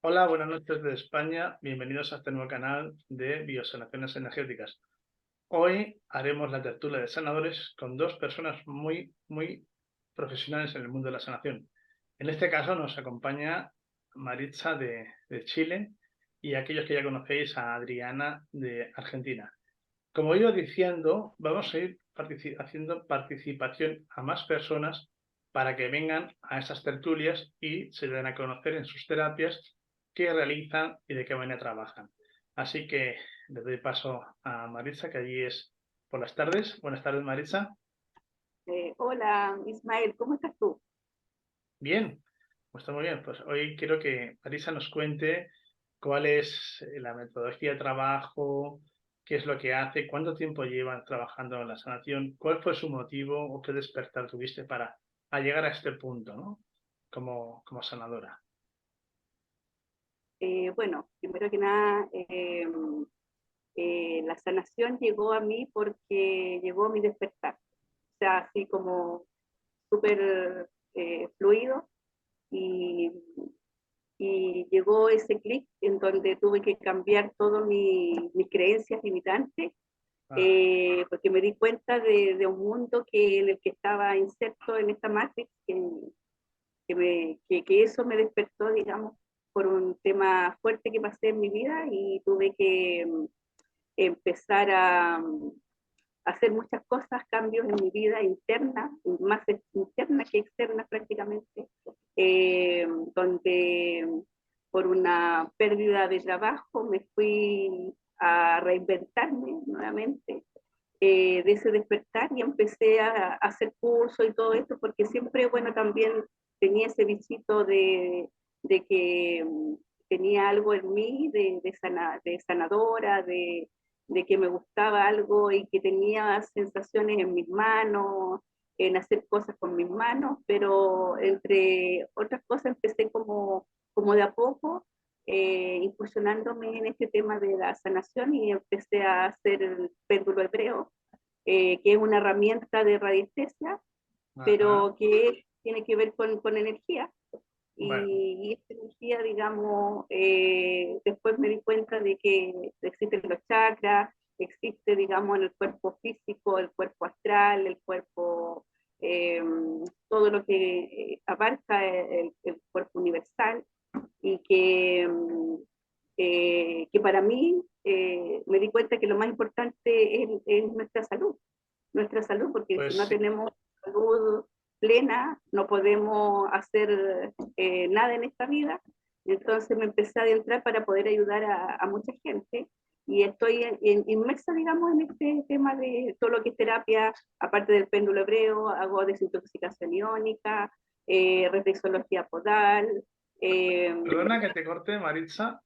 Hola, buenas noches desde España. Bienvenidos a este nuevo canal de Biosanaciones Energéticas. Hoy haremos la tertulia de sanadores con dos personas muy profesionales en el mundo de la sanación. En este caso nos acompaña Maritza de Chile y aquellos que ya conocéis a Adriana de Argentina. Como iba diciendo, vamos a ir haciendo participación a más personas para que vengan a esas tertulias y se den a conocer en sus terapias qué realizan y de qué manera trabajan. Así que le doy paso a Maritza, que allí es por las tardes. Buenas tardes, Maritza. Hola, Ismael, ¿cómo estás tú? Bien, pues está muy bien. Pues hoy quiero que Maritza nos cuente cuál es la metodología de trabajo, qué es lo que hace, cuánto tiempo llevan trabajando en la sanación, cuál fue su motivo o qué despertar tuviste para llegar a este punto, ¿no? Como sanadora. Bueno, primero que nada, la sanación llegó a mí porque llegó a mi despertar. O sea, así como súper fluido y, y llegó ese clic en donde tuve que cambiar todas mis creencias limitantes, Ah, porque me di cuenta de un mundo en el que estaba inserto en esta matrix, que eso me despertó, digamos, por un tema fuerte que pasé en mi vida y tuve que empezar a hacer muchas cosas, cambios en mi vida interna, más interna que externa prácticamente, donde por una pérdida de trabajo me fui a reinventarme nuevamente de ese despertar y empecé a hacer cursos y todo esto, porque siempre, bueno, también tenía ese visito de que tenía algo en mí de sanadora, de que me gustaba algo y que tenía sensaciones en mis manos, en hacer cosas con mis manos, pero entre otras cosas empecé como de a poco incursionándome en este tema de la sanación y empecé a hacer el péndulo hebreo, que es una herramienta de radiestesia, ajá. pero que tiene que ver con energía. Bueno, Y esta energía, digamos, después me di cuenta de que existen los chakras, existe, digamos, en el cuerpo físico, el cuerpo astral, el cuerpo, eh, todo lo que abarca el cuerpo universal y que para mí me di cuenta que lo más importante es nuestra salud, porque si pues no sí. tenemos salud plena, no podemos hacer nada en esta vida. Entonces me empecé a adentrar para poder ayudar a mucha gente y estoy inmersa, digamos, en este tema de todo lo que es terapia, aparte del péndulo hebreo, hago desintoxicación iónica, reflexología podal. Eh, Perdona que te corte, Maritza.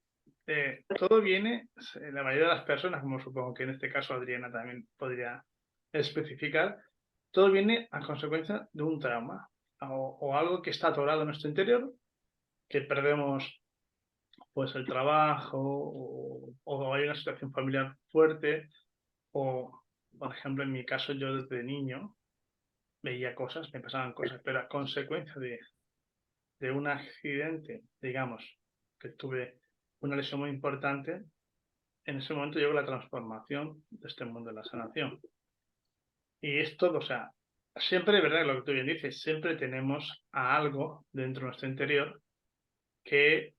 Todo viene, la mayoría de las personas, como supongo que en este caso Adriana también podría especificar, todo viene a consecuencia de un trauma o algo que está atorado en nuestro interior, que perdemos pues el trabajo o hay una situación familiar fuerte o, por ejemplo, en mi caso yo desde niño veía cosas, me pasaban cosas, pero a consecuencia de un accidente, digamos, que tuve una lesión muy importante, en ese momento llegó la transformación de este mundo de la sanación. Y es todo, o sea, siempre, ¿verdad? Lo que tú bien dices, siempre tenemos a algo dentro de nuestro interior que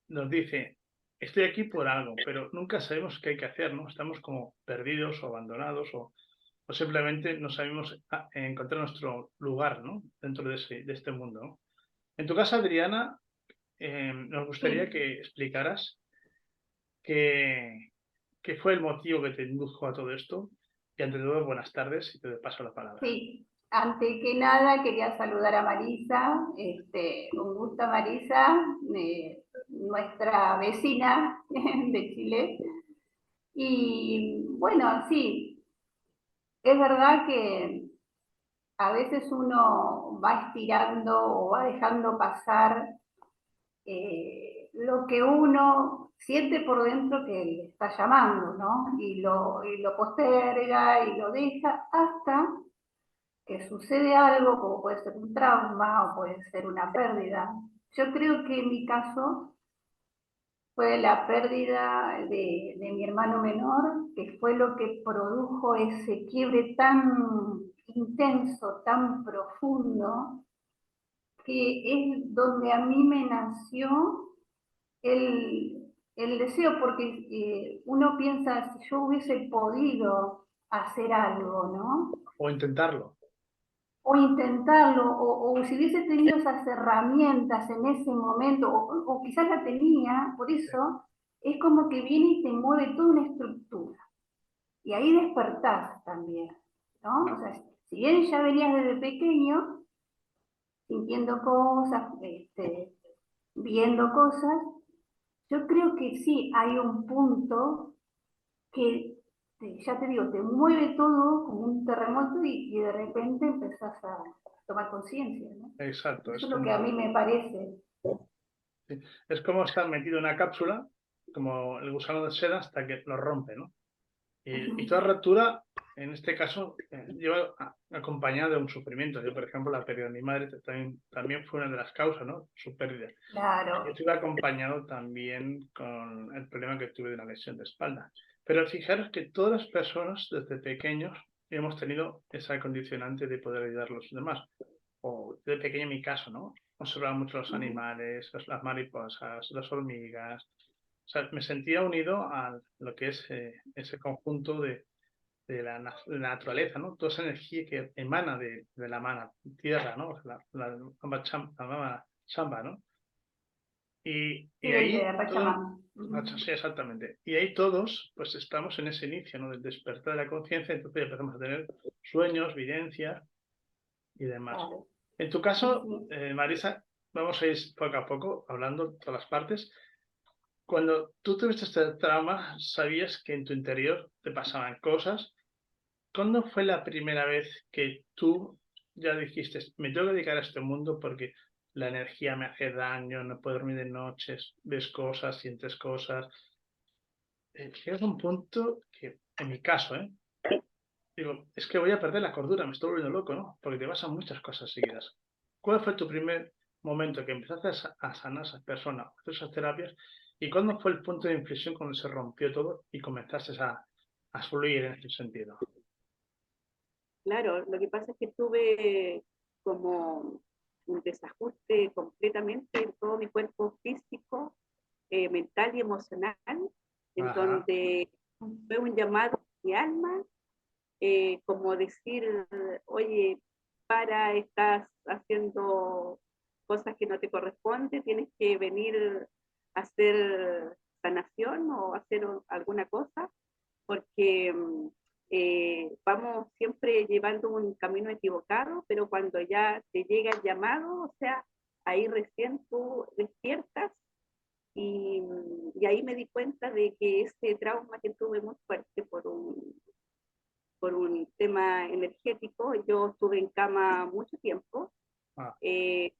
nos dice, estoy aquí por algo, pero nunca sabemos qué hay que hacer, ¿no? Estamos como perdidos o abandonados o simplemente no sabemos encontrar nuestro lugar, ¿no? Dentro de este mundo, ¿no? En tu caso, Adriana, nos gustaría sí, que explicaras qué, qué fue el motivo que te indujo a todo esto. Y ante todo, buenas tardes y te paso la palabra. Sí, ante que nada quería saludar a Marisa, un gusto Marisa, nuestra vecina de Chile. Y bueno, sí, es verdad que a veces uno va estirando o va dejando pasar lo que uno siente por dentro que le está llamando, ¿no? Y lo posterga y lo deja hasta que sucede algo, como puede ser un trauma o puede ser una pérdida. Yo creo que en mi caso fue la pérdida de mi hermano menor, que fue lo que produjo ese quiebre tan intenso, tan profundo, que es donde a mí me nació el deseo, porque uno piensa, si yo hubiese podido hacer algo, ¿no? O intentarlo. O intentarlo, o si hubiese tenido esas herramientas en ese momento, o quizás la tenía, por eso es como que viene y te mueve toda una estructura. Y ahí despertás también, ¿no? O sea, si bien ya venías desde pequeño, sintiendo cosas, viendo cosas, yo creo que sí hay un punto que, ya te digo, te mueve todo como un terremoto y de repente empezás a tomar conciencia, ¿no? Exacto. Eso es lo que a mí me parece. Sí, es como estar metido en una cápsula, como el gusano de seda, hasta que lo rompe, ¿no? Y toda ruptura, en este caso, lleva acompañada de un sufrimiento. Yo, por ejemplo, la pérdida de mi madre también fue una de las causas, ¿no? Su pérdida. Yo Claro. estuve acompañado también con el problema que tuve de una lesión de espalda. Pero fijaros que todas las personas desde pequeños hemos tenido esa condicionante de poder ayudar a los demás. O de pequeño en mi caso, ¿no? Observaba mucho los animales, las mariposas, las hormigas. O sea, me sentía unido a lo que es ese conjunto de la naturaleza, ¿no? Toda esa energía que emana de la mano tierra, ¿no? La mama chamba, ¿no? Y Sí, el ahí de todo, Pachamama. sí, exactamente. Y ahí todos, pues estamos en ese inicio, ¿no? Del despertar de la conciencia, entonces empezamos a tener sueños, vivencias y demás. Claro. En tu Sí, caso, sí. Marisa, vamos a ir poco a poco hablando todas las partes. Cuando tú tuviste este trauma, sabías que en tu interior te pasaban cosas. ¿Cuándo fue la primera vez que tú ya dijiste, me tengo que dedicar a este mundo porque la energía me hace daño, no puedo dormir de noches, ves cosas, sientes cosas? Llegas a un punto que, en mi caso, digo, es que voy a perder la cordura, me estoy volviendo loco, ¿no? Porque te pasan muchas cosas seguidas. ¿Cuál fue tu primer momento que empezaste a sanar a esas personas, a hacer esas terapias? ¿Y cuándo fue el punto de inflexión cuando se rompió todo y comenzaste a fluir en ese sentido? Claro, lo que pasa es que tuve como un desajuste completamente en todo mi cuerpo físico, mental y emocional, en Ajá, donde fue un llamado a mi alma, como decir, oye, estás haciendo cosas que no te corresponden, tienes que venir a hacer sanación o hacer alguna cosa, porque vamos siempre llevando un camino equivocado, pero cuando ya te llega el llamado, o sea, ahí recién tú despiertas y ahí me di cuenta de que ese trauma que tuve muy fuerte por un tema energético, yo estuve en cama mucho tiempo, ah, eh,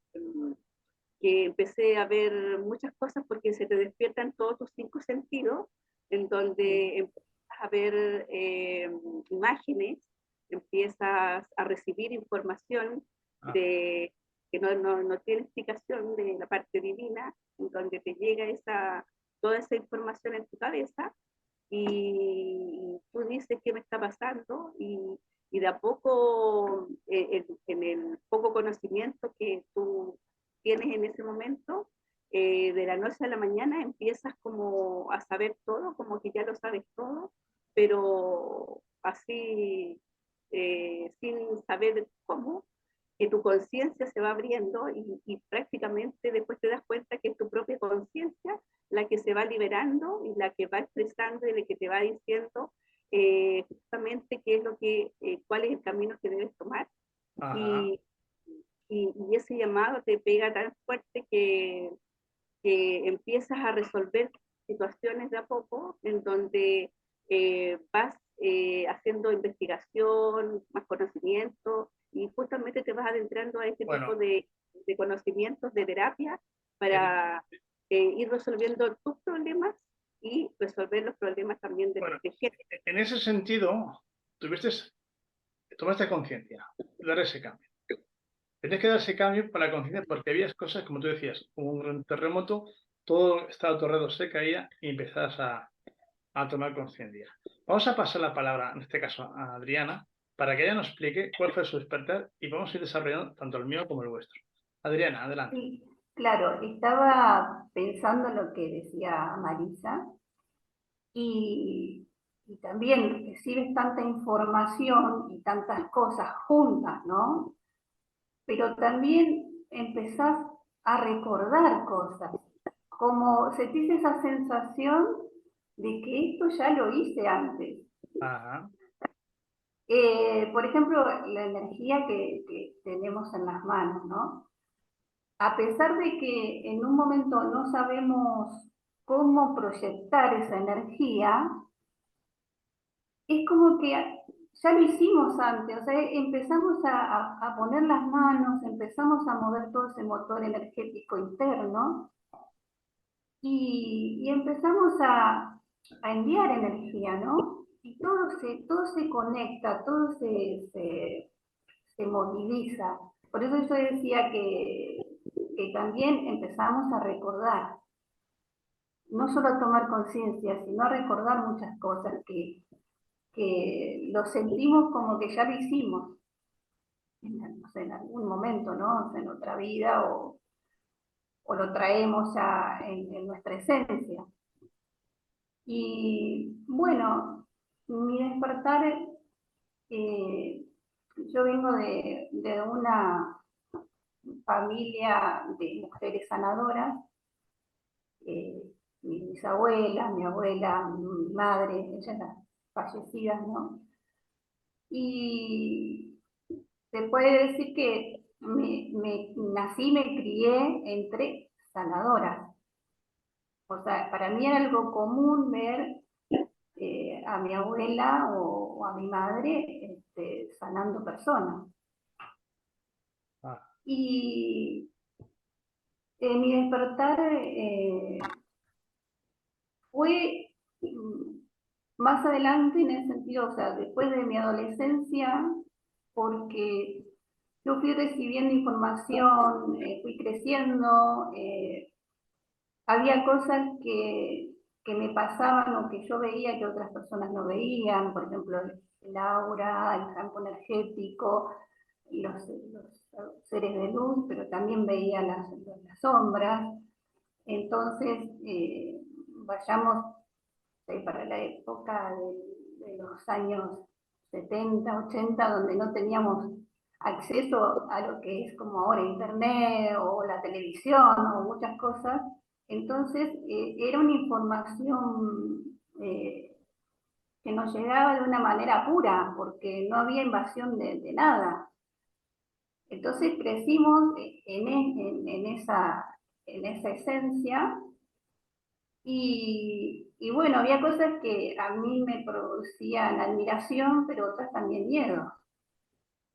que empecé a ver muchas cosas porque se te despiertan todos tus cinco sentidos, en Sí. donde empiezas a ver imágenes, empiezas a recibir información ah, de, que no tiene explicación de la parte divina, en donde te llega toda esa información en tu cabeza y tú dices qué me está pasando y de a poco, en el poco conocimiento que tú tienes en ese momento, de la noche a la mañana empiezas como a saber todo, como que ya lo sabes todo, pero así, sin saber cómo, que tu conciencia se va abriendo y prácticamente después te das cuenta que es tu propia conciencia la que se va liberando y la que va expresando y la que te va diciendo justamente qué es cuál es el camino que debes tomar. ajá. Y, y ese llamado te pega tan fuerte que empiezas a resolver situaciones de a poco en donde vas haciendo investigación, más conocimiento y justamente te vas adentrando a este tipo Bueno, de conocimientos de terapia en, para ir resolviendo tus problemas y resolver los problemas también de bueno, gente. en ese sentido, tuviste tomaste conciencia, dar ese cambio. Tenías que dar ese cambio para la conciencia porque había cosas, como tú decías, como un gran terremoto, todo estaba tu alrededor se caía y empezabas a tomar conciencia. Vamos a pasar la palabra, en este caso, a Adriana, para que ella nos explique cuál fue su despertar y vamos a ir desarrollando tanto el mío como el vuestro. Adriana, adelante. Sí, claro, estaba pensando en lo que decía Marisa y, y también recibes tanta información y tantas cosas juntas, ¿no? Pero también empezás a recordar cosas, como sentís esa sensación de que esto ya lo hice antes. Ajá. Por ejemplo, la energía que tenemos en las manos, ¿no? A pesar de que en un momento no sabemos cómo proyectar esa energía, es como que ya lo hicimos antes, o sea, empezamos a poner las manos, empezamos a mover todo ese motor energético interno y empezamos a enviar energía, ¿no? Y todo se conecta, todo se moviliza. Por eso yo decía que también empezamos a recordar, no solo a tomar conciencia, sino a recordar muchas cosas que lo sentimos como que ya lo hicimos no sé, en algún momento, ¿no? O sea, en otra vida o lo traemos ya en nuestra esencia. Y bueno, mi despertar, yo vengo de una familia de mujeres sanadoras, eh, mi bisabuela, mi abuela, mi madre, ellas las fallecidas, ¿no? Y se puede decir que nací, me crié entre sanadoras. O sea, para mí era algo común ver a mi abuela o a mi madre sanando personas. Ah, Y mi despertar fue más adelante en el sentido, o sea, después de mi adolescencia, porque yo fui recibiendo información, fui creciendo, había cosas que me pasaban o que yo veía que otras personas no veían, por ejemplo, el aura, el campo energético, los seres de luz, pero también veía las sombras. Entonces, vayamos para la época de los años 70, 80, donde no teníamos acceso a lo que es como ahora Internet o la televisión o muchas cosas. Entonces, era una información que nos llegaba de una manera pura, porque no había invasión de nada. Entonces crecimos en esa esencia y bueno, había cosas que a mí me producían admiración, pero otras también miedo.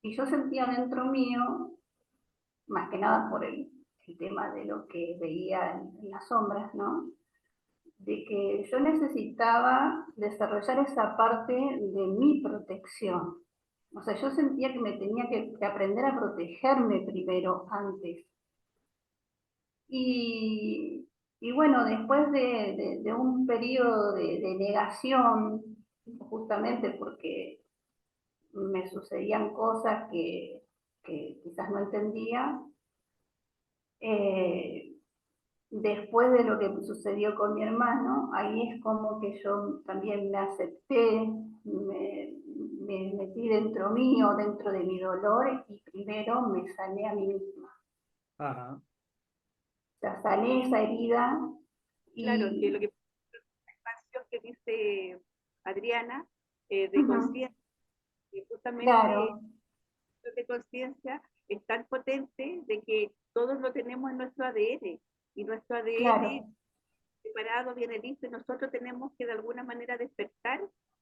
Y yo sentía dentro mío, más que nada por el tema de lo que veía en las sombras, ¿no? De que yo necesitaba desarrollar esa parte de mi protección. O sea, yo sentía que me tenía que aprender a protegerme primero antes. Y, y bueno, después de un periodo de negación, justamente porque me sucedían cosas que quizás no entendía, eh, después de lo que sucedió con mi hermano, ahí es como que yo también me acepté, me metí dentro mío, dentro de mi dolor y primero me sané a mí misma. ajá. O sea, sané esa herida Claro, que lo y... que la expansión que dice Adriana de Ujú, conciencia, y justamente claro, de conciencia es tan potente de que todos lo tenemos en nuestro ADN y nuestro ADN claro, separado viene listo y nosotros tenemos que de alguna manera despertar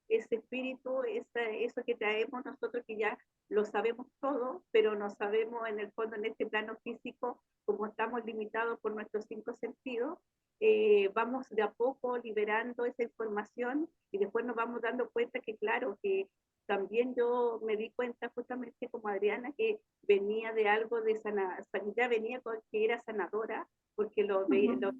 ese espíritu, eso que traemos nosotros que ya lo sabemos todo, pero no sabemos en el fondo en este plano físico, como estamos limitados por nuestros 5 sentidos, vamos de a poco liberando esa información y después nos vamos dando cuenta que claro, que también yo me di cuenta justamente como Adriana que venía de algo de ya venía con que era sanadora, porque lo veía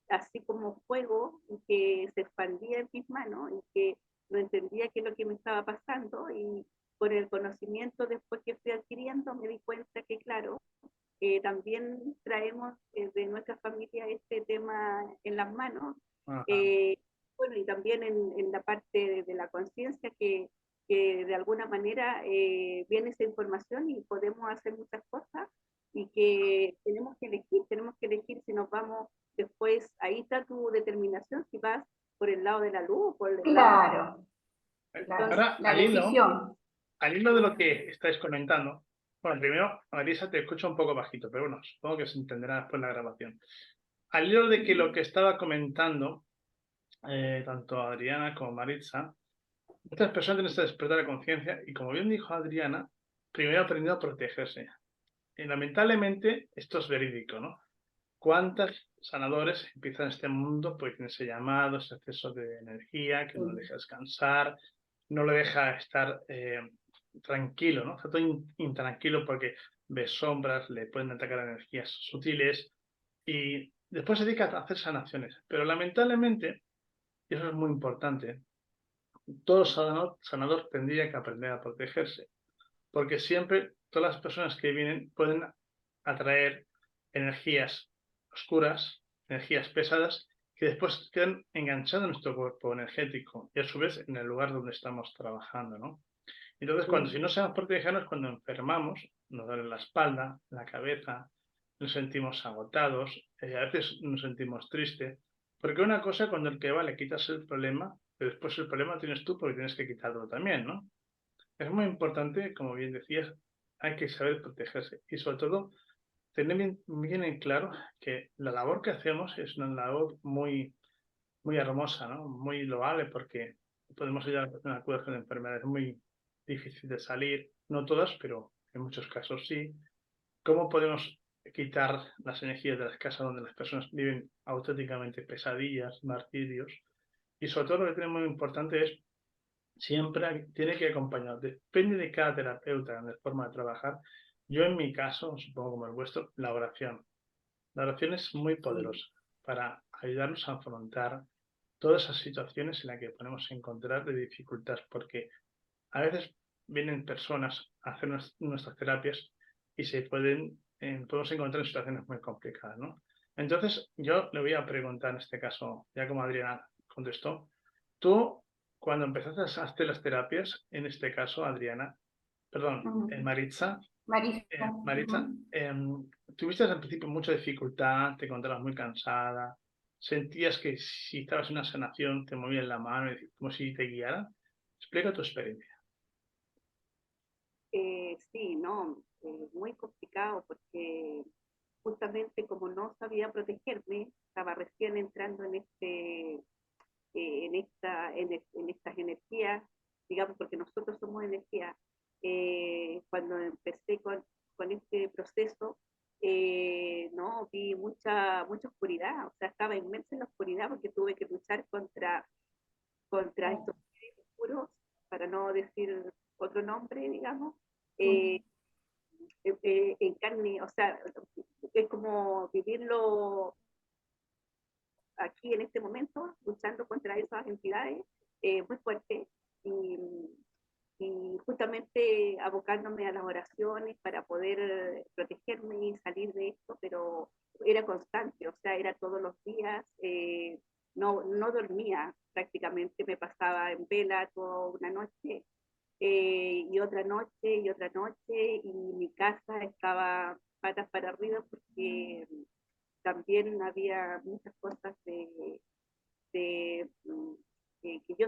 así como fuego y que se expandía en mis manos y que no entendía qué es lo que me estaba pasando, y con el conocimiento después que fui adquiriendo me di cuenta que claro, también traemos de nuestra familia este tema en las manos. Bueno, y también en la parte de la conciencia que de alguna manera viene esa información y podemos hacer muchas cosas, y que tenemos que elegir si nos vamos después, ahí está tu determinación, si vas por el lado de la luz o por el lado de... Claro, Entonces, Ahora, la decisión. al hilo de lo que estáis comentando, bueno, primero, Marisa, te escucho un poco bajito, pero bueno, supongo que se entenderá después en la grabación. Al hilo de que lo que estaba comentando, tanto Adriana como Maritza, muchas personas tienen este despertar de conciencia y, como bien dijo Adriana, primero ha aprendido a protegerse. Y lamentablemente, esto es verídico, ¿no? ¿Cuántos sanadores empiezan en este mundo porque tienen ese llamado, ese exceso de energía que no lo deja descansar, no lo deja estar tranquilo, ¿no? Está todo intranquilo porque ve sombras, le pueden atacar energías sutiles y después se dedica a hacer sanaciones. Pero lamentablemente, y eso es muy importante, todo sanador tendría que aprender a protegerse, porque siempre todas las personas que vienen pueden atraer energías oscuras, energías pesadas, que después quedan enganchadas en nuestro cuerpo energético y a su vez en el lugar donde estamos trabajando, ¿no? Entonces, si no sabemos protegernos, cuando enfermamos, nos duele la espalda, la cabeza, nos sentimos agotados, a veces nos sentimos tristes, porque una cosa cuando el que va le quitas el problema, pero después el problema tienes tú porque tienes que quitarlo también, ¿no? Es muy importante, como bien decías, hay que saber protegerse y sobre todo tener bien en claro que la labor que hacemos es una labor muy hermosa, ¿no? Muy loable, porque podemos ayudar a la persona a curar de enfermedades muy difíciles de salir, no todas, pero en muchos casos sí. ¿Cómo podemos quitar las energías de las casas donde las personas viven auténticamente pesadillas, martirios? Y sobre todo lo que tiene muy importante es siempre tiene que acompañar, depende de cada terapeuta, de forma de trabajar. Yo en mi caso, supongo como el vuestro, la oración. La oración es muy poderosa para ayudarnos a afrontar todas esas situaciones en las que podemos encontrar de dificultad, porque a veces vienen personas a hacer nuestras terapias y podemos encontrar en situaciones muy complicadas, ¿no? Entonces, yo le voy a preguntar en este caso, ya como Adriana contestó, tú, cuando empezaste a hacer las terapias, en este caso, Adriana, perdón, Maritza, Marisa. Maritza, tuviste al principio mucha dificultad, te encontrabas muy cansada, sentías que si estabas en una sanación te movían la mano, como si te guiara. Explica tu experiencia. Sí, no, muy complicado porque justamente como no sabía protegerme, estaba recién entrando en en estas energías, digamos, porque nosotros somos energía. Cuando empecé con este proceso, no, vi mucha oscuridad, o sea, estaba inmersa en la oscuridad porque tuve que luchar contra estos seres oscuros, para no decir otro nombre, digamos, eh, en carne, o sea, es como vivirlo aquí en este momento, luchando contra esas entidades muy fuertes, y, y justamente abocándome a las oraciones para poder protegerme y salir de esto, pero era constante, o sea, era todos los días, no dormía prácticamente, me pasaba en vela toda una noche, y otra noche, y otra noche, y mi casa estaba patas para arriba porque también había muchas cosas de que yo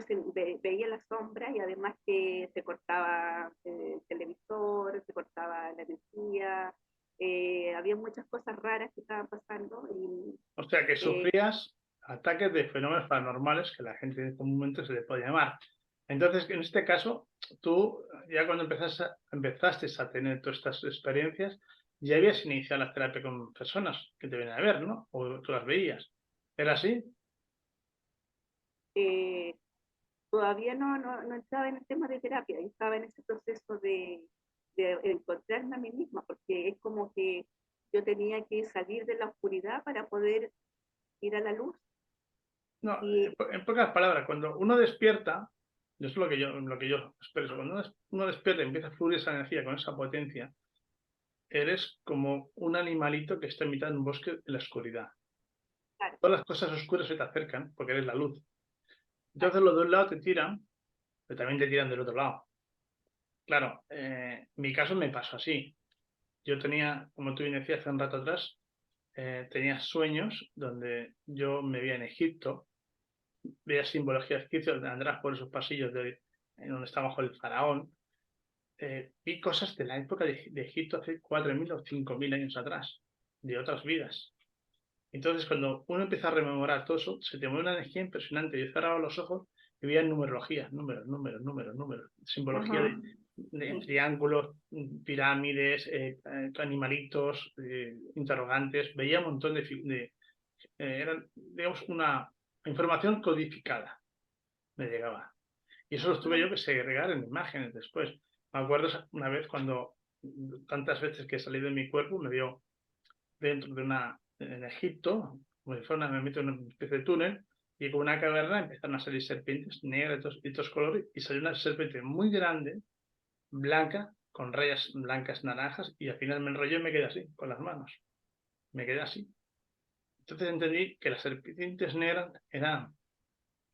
veía la sombra, y además que se cortaba el televisor, se cortaba la energía, había muchas cosas raras que estaban pasando. O sea, que sufrías ataques de fenómenos paranormales que la gente comúnmente se le puede llamar. Entonces, en este caso, tú ya cuando empezaste a tener todas estas experiencias, ya habías iniciado la terapia con personas que te venían a ver, ¿no? O tú las veías. ¿Era así? Eh, todavía no estaba en el tema de terapia, estaba en ese proceso de encontrarme a mí misma, porque es como que yo tenía que salir de la oscuridad para poder ir a la luz. No, Y en pocas palabras, cuando uno despierta, eso es lo que yo expreso, cuando uno despierta y empieza a fluir esa energía con esa potencia, eres como un animalito que está en mitad de un bosque en la oscuridad. claro, Todas las cosas oscuras se te acercan porque eres la luz. claro, Entonces los de un lado te tiran, pero también te tiran del otro lado. Claro, mi caso me pasó así. Yo tenía, como tú bien decías hace un rato atrás, tenía sueños donde yo me veía en Egipto, veía simbología egipcia, andarás por esos pasillos en donde está bajo el faraón. Vi cosas de la época de Egipto hace 4.000 o 5.000 años atrás, de otras vidas. Entonces, cuando uno empieza a rememorar todo eso, se te mueve una energía impresionante. Yo cerraba los ojos y veía numerología, números, simbología ajá, de sí, triángulos, pirámides, animalitos, interrogantes. Veía un montón eran, digamos, una información codificada, me llegaba. Y eso lo tuve yo que segregar en imágenes después. Me acuerdo una vez cuando tantas veces que he salido de mi cuerpo me vio dentro en Egipto, como si fuera me meto en una especie de túnel, y con una caverna empezaron a salir serpientes negras de todos colores, y salió una serpiente muy grande, blanca, con rayas blancas, naranjas, y al final me enrollé y me quedé así, con las manos. Me quedé así. Entonces entendí que las serpientes negras eran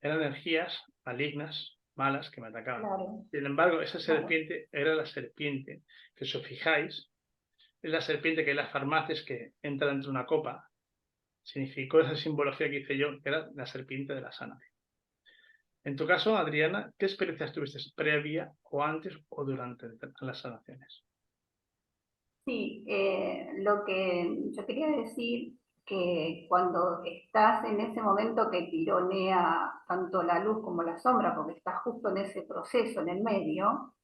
energías malignas, malas, que me atacaban. claro, Sin embargo, esa claro. serpiente era la serpiente, que si os fijáis, es la serpiente que en las farmacias que entra dentro de una copa, significó esa simbología que hice yo, que era la serpiente de la sanación. En tu caso, Adriana, ¿qué experiencias tuviste previa o antes o durante las sanaciones? Sí, lo que yo quería decir que cuando estás en ese momento que tironea tanto la luz como la sombra, porque estás justo en ese proceso en el medio,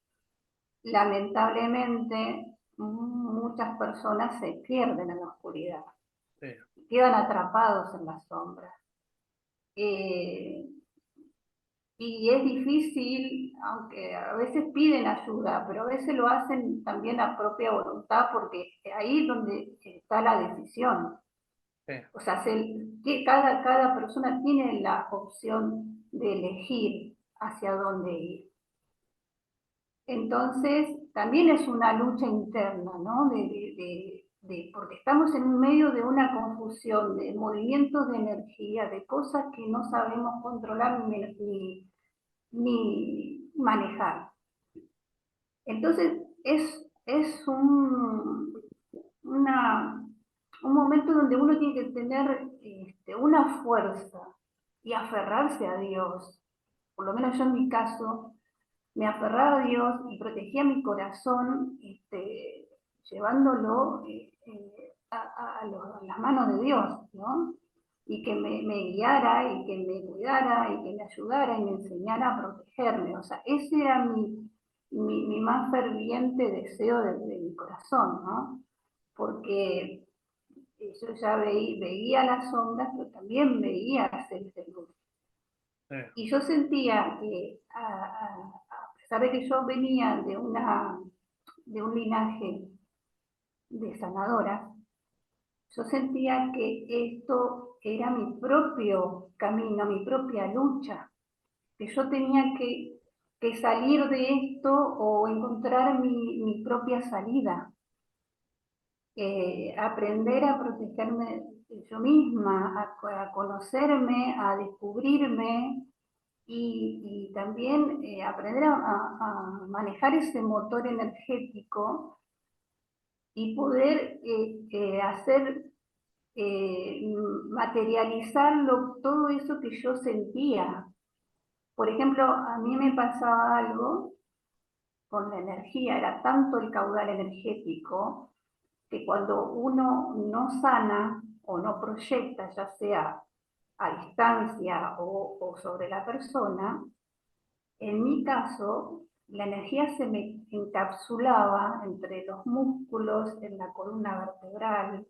lamentablemente muchas personas se pierden en la oscuridad, Sí, quedan atrapados en las sombras. Eh, y es difícil, aunque a veces piden ayuda, pero a veces lo hacen también a propia voluntad, porque ahí es donde está la decisión. sí, O sea, cada persona tiene la opción de elegir hacia dónde ir. Entonces, también es una lucha interna, ¿no? Porque estamos en medio de una confusión de movimientos de energía, de cosas que no sabemos controlar ni manejar. Entonces, es un momento donde uno tiene que tener una fuerza y aferrarse a Dios. Por lo menos yo en mi caso, me aferraba a Dios y protegía mi corazón, llevándolo a las manos de Dios, ¿no? Y que me guiara y que me cuidara y que me ayudara y me enseñara a protegerme. O sea, ese era mi más ferviente deseo de mi corazón, ¿no? Porque yo ya veía las sombras, pero también veía seres de luz. sí, Y yo sentía que, a pesar de que yo venía de un linaje de sanadoras, yo sentía que esto era mi propio camino, mi propia lucha, que yo tenía que salir de esto o encontrar mi propia salida, aprender a protegerme yo misma, a conocerme, a descubrirme y también aprender a manejar ese motor energético y poder hacer materializarlo, todo eso que yo sentía. Por ejemplo, a mí me pasaba algo con la energía, era tanto el caudal energético que cuando uno no sana o no proyecta, ya sea a distancia o sobre la persona, en mi caso, la energía se me encapsulaba entre los músculos, en la columna vertebral.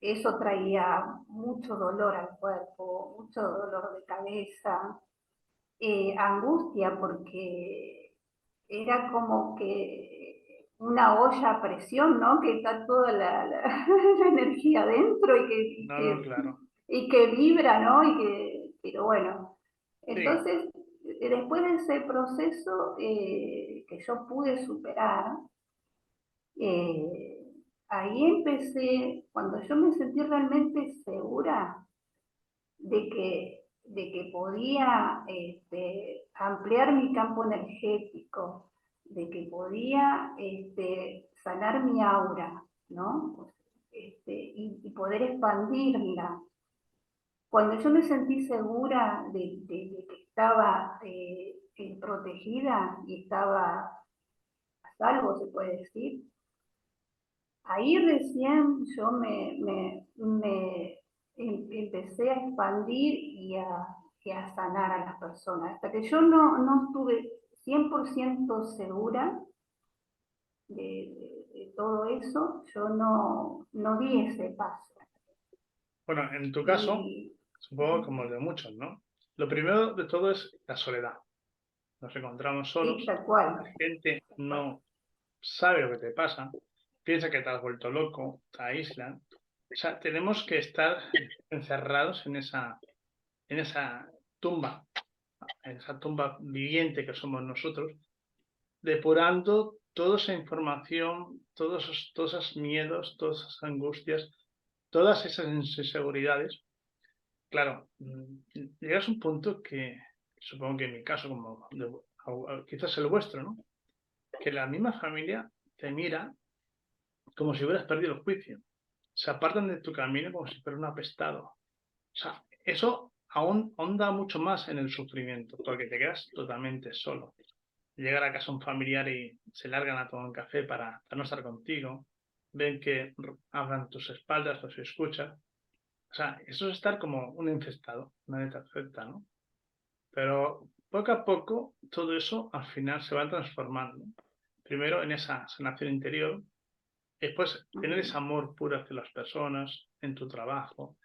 Eso traía mucho dolor al cuerpo, mucho dolor de cabeza. angustia, porque era como que una olla a presión, ¿no? Que está toda la energía dentro No, claro. y que vibra, ¿no? Pero bueno, Sí, entonces, después de ese proceso que yo pude superar, eh, ahí empecé, cuando yo me sentí realmente segura de que podía ampliar mi campo energético, de que podía sanar mi aura, ¿no? Y poder expandirla. Cuando yo me sentí segura de que estaba protegida y estaba a salvo, se puede decir, ahí recién yo empecé a expandir y a sanar a las personas. Hasta que yo no estuve 100% segura de todo eso, yo no di ese paso. bueno, en tu caso, Y supongo como el de muchos, ¿no? Lo primero de todo es la soledad. Nos encontramos sí, solos, tal cual. la gente no sabe lo que te pasa, piensa que te has vuelto loco, te aíslan. O sea, tenemos que estar encerrados en esa tumba, en esa tumba viviente que somos nosotros, depurando toda esa información, todos esos miedos, todas esas angustias, todas esas inseguridades. Claro, llegas a un punto que, supongo que en mi caso, como quizás el vuestro, ¿no? Que la misma familia te mira como si hubieras perdido el juicio. Se apartan de tu camino como si fuera un apestado. O sea, eso aún honda mucho más en el sufrimiento, porque te quedas totalmente solo. Llegar a casa un familiar y se largan a tomar un café para no estar contigo, ven que hablan tus espaldas, los escuchas. O sea, eso es estar como un infestado, nadie te acepta, ¿no? Pero poco a poco todo eso al final se va transformando. Primero en esa sanación interior, después tener ese amor puro hacia las personas, en tu trabajo,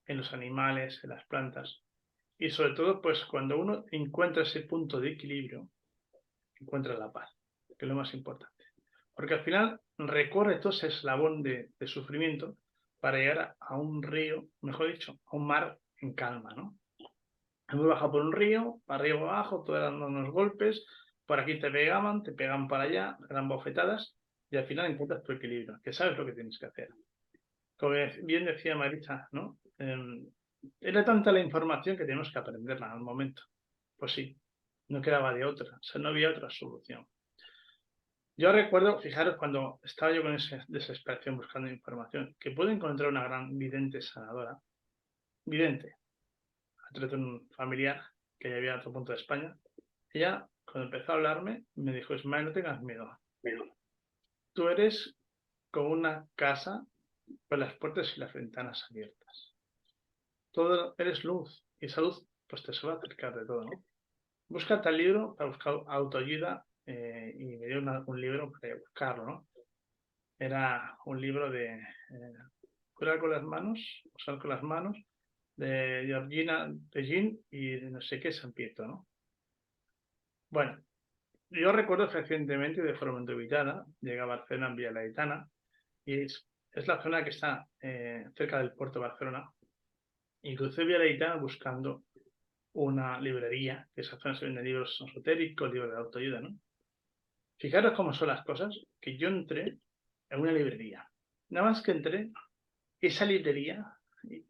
en los animales, en las plantas. Y sobre todo, pues cuando uno encuentra ese punto de equilibrio, encuentra la paz, que es lo más importante. Porque al final recorre todo ese eslabón de sufrimiento para llegar a un río, mejor dicho, a un mar en calma, ¿no? Hemos bajado por un río, para arriba abajo, todo dando unos golpes, por aquí te pegaban para allá, eran bofetadas, y al final encuentras tu equilibrio, que sabes lo que tienes que hacer. Como bien decía Marisa, ¿no? Era tanta la información que tenemos que aprenderla en un momento. Pues sí, no quedaba de otra, o sea, no había otra solución. Yo recuerdo, fijaros, cuando estaba yo con esa desesperación buscando información, que pude encontrar una gran vidente sanadora, vidente, a través de un familiar que ya había a otro punto de España. Ella, cuando empezó a hablarme, me dijo: Ismael, no tengas miedo. Tú eres como una casa con las puertas y las ventanas abiertas. Todo eres luz, y esa luz pues te suele acercar de todo, ¿no? Busca tal libro para buscar autoayuda, y me dio un libro para buscarlo, ¿no? Era un libro de curar con las manos, usar con las manos, de Georgina Pegin y de no sé qué San Pietro, ¿no? Bueno, yo recuerdo recientemente, de forma invitada, llegué a Barcelona en Vía Laietana, y es la zona que está cerca del puerto de Barcelona, y crucé Vía Laietana buscando una librería, que esa zona se venden libros esotéricos, libros de autoayuda, ¿no? Fijaros cómo son las cosas, que yo entré en una librería. Nada más que entré, esa librería,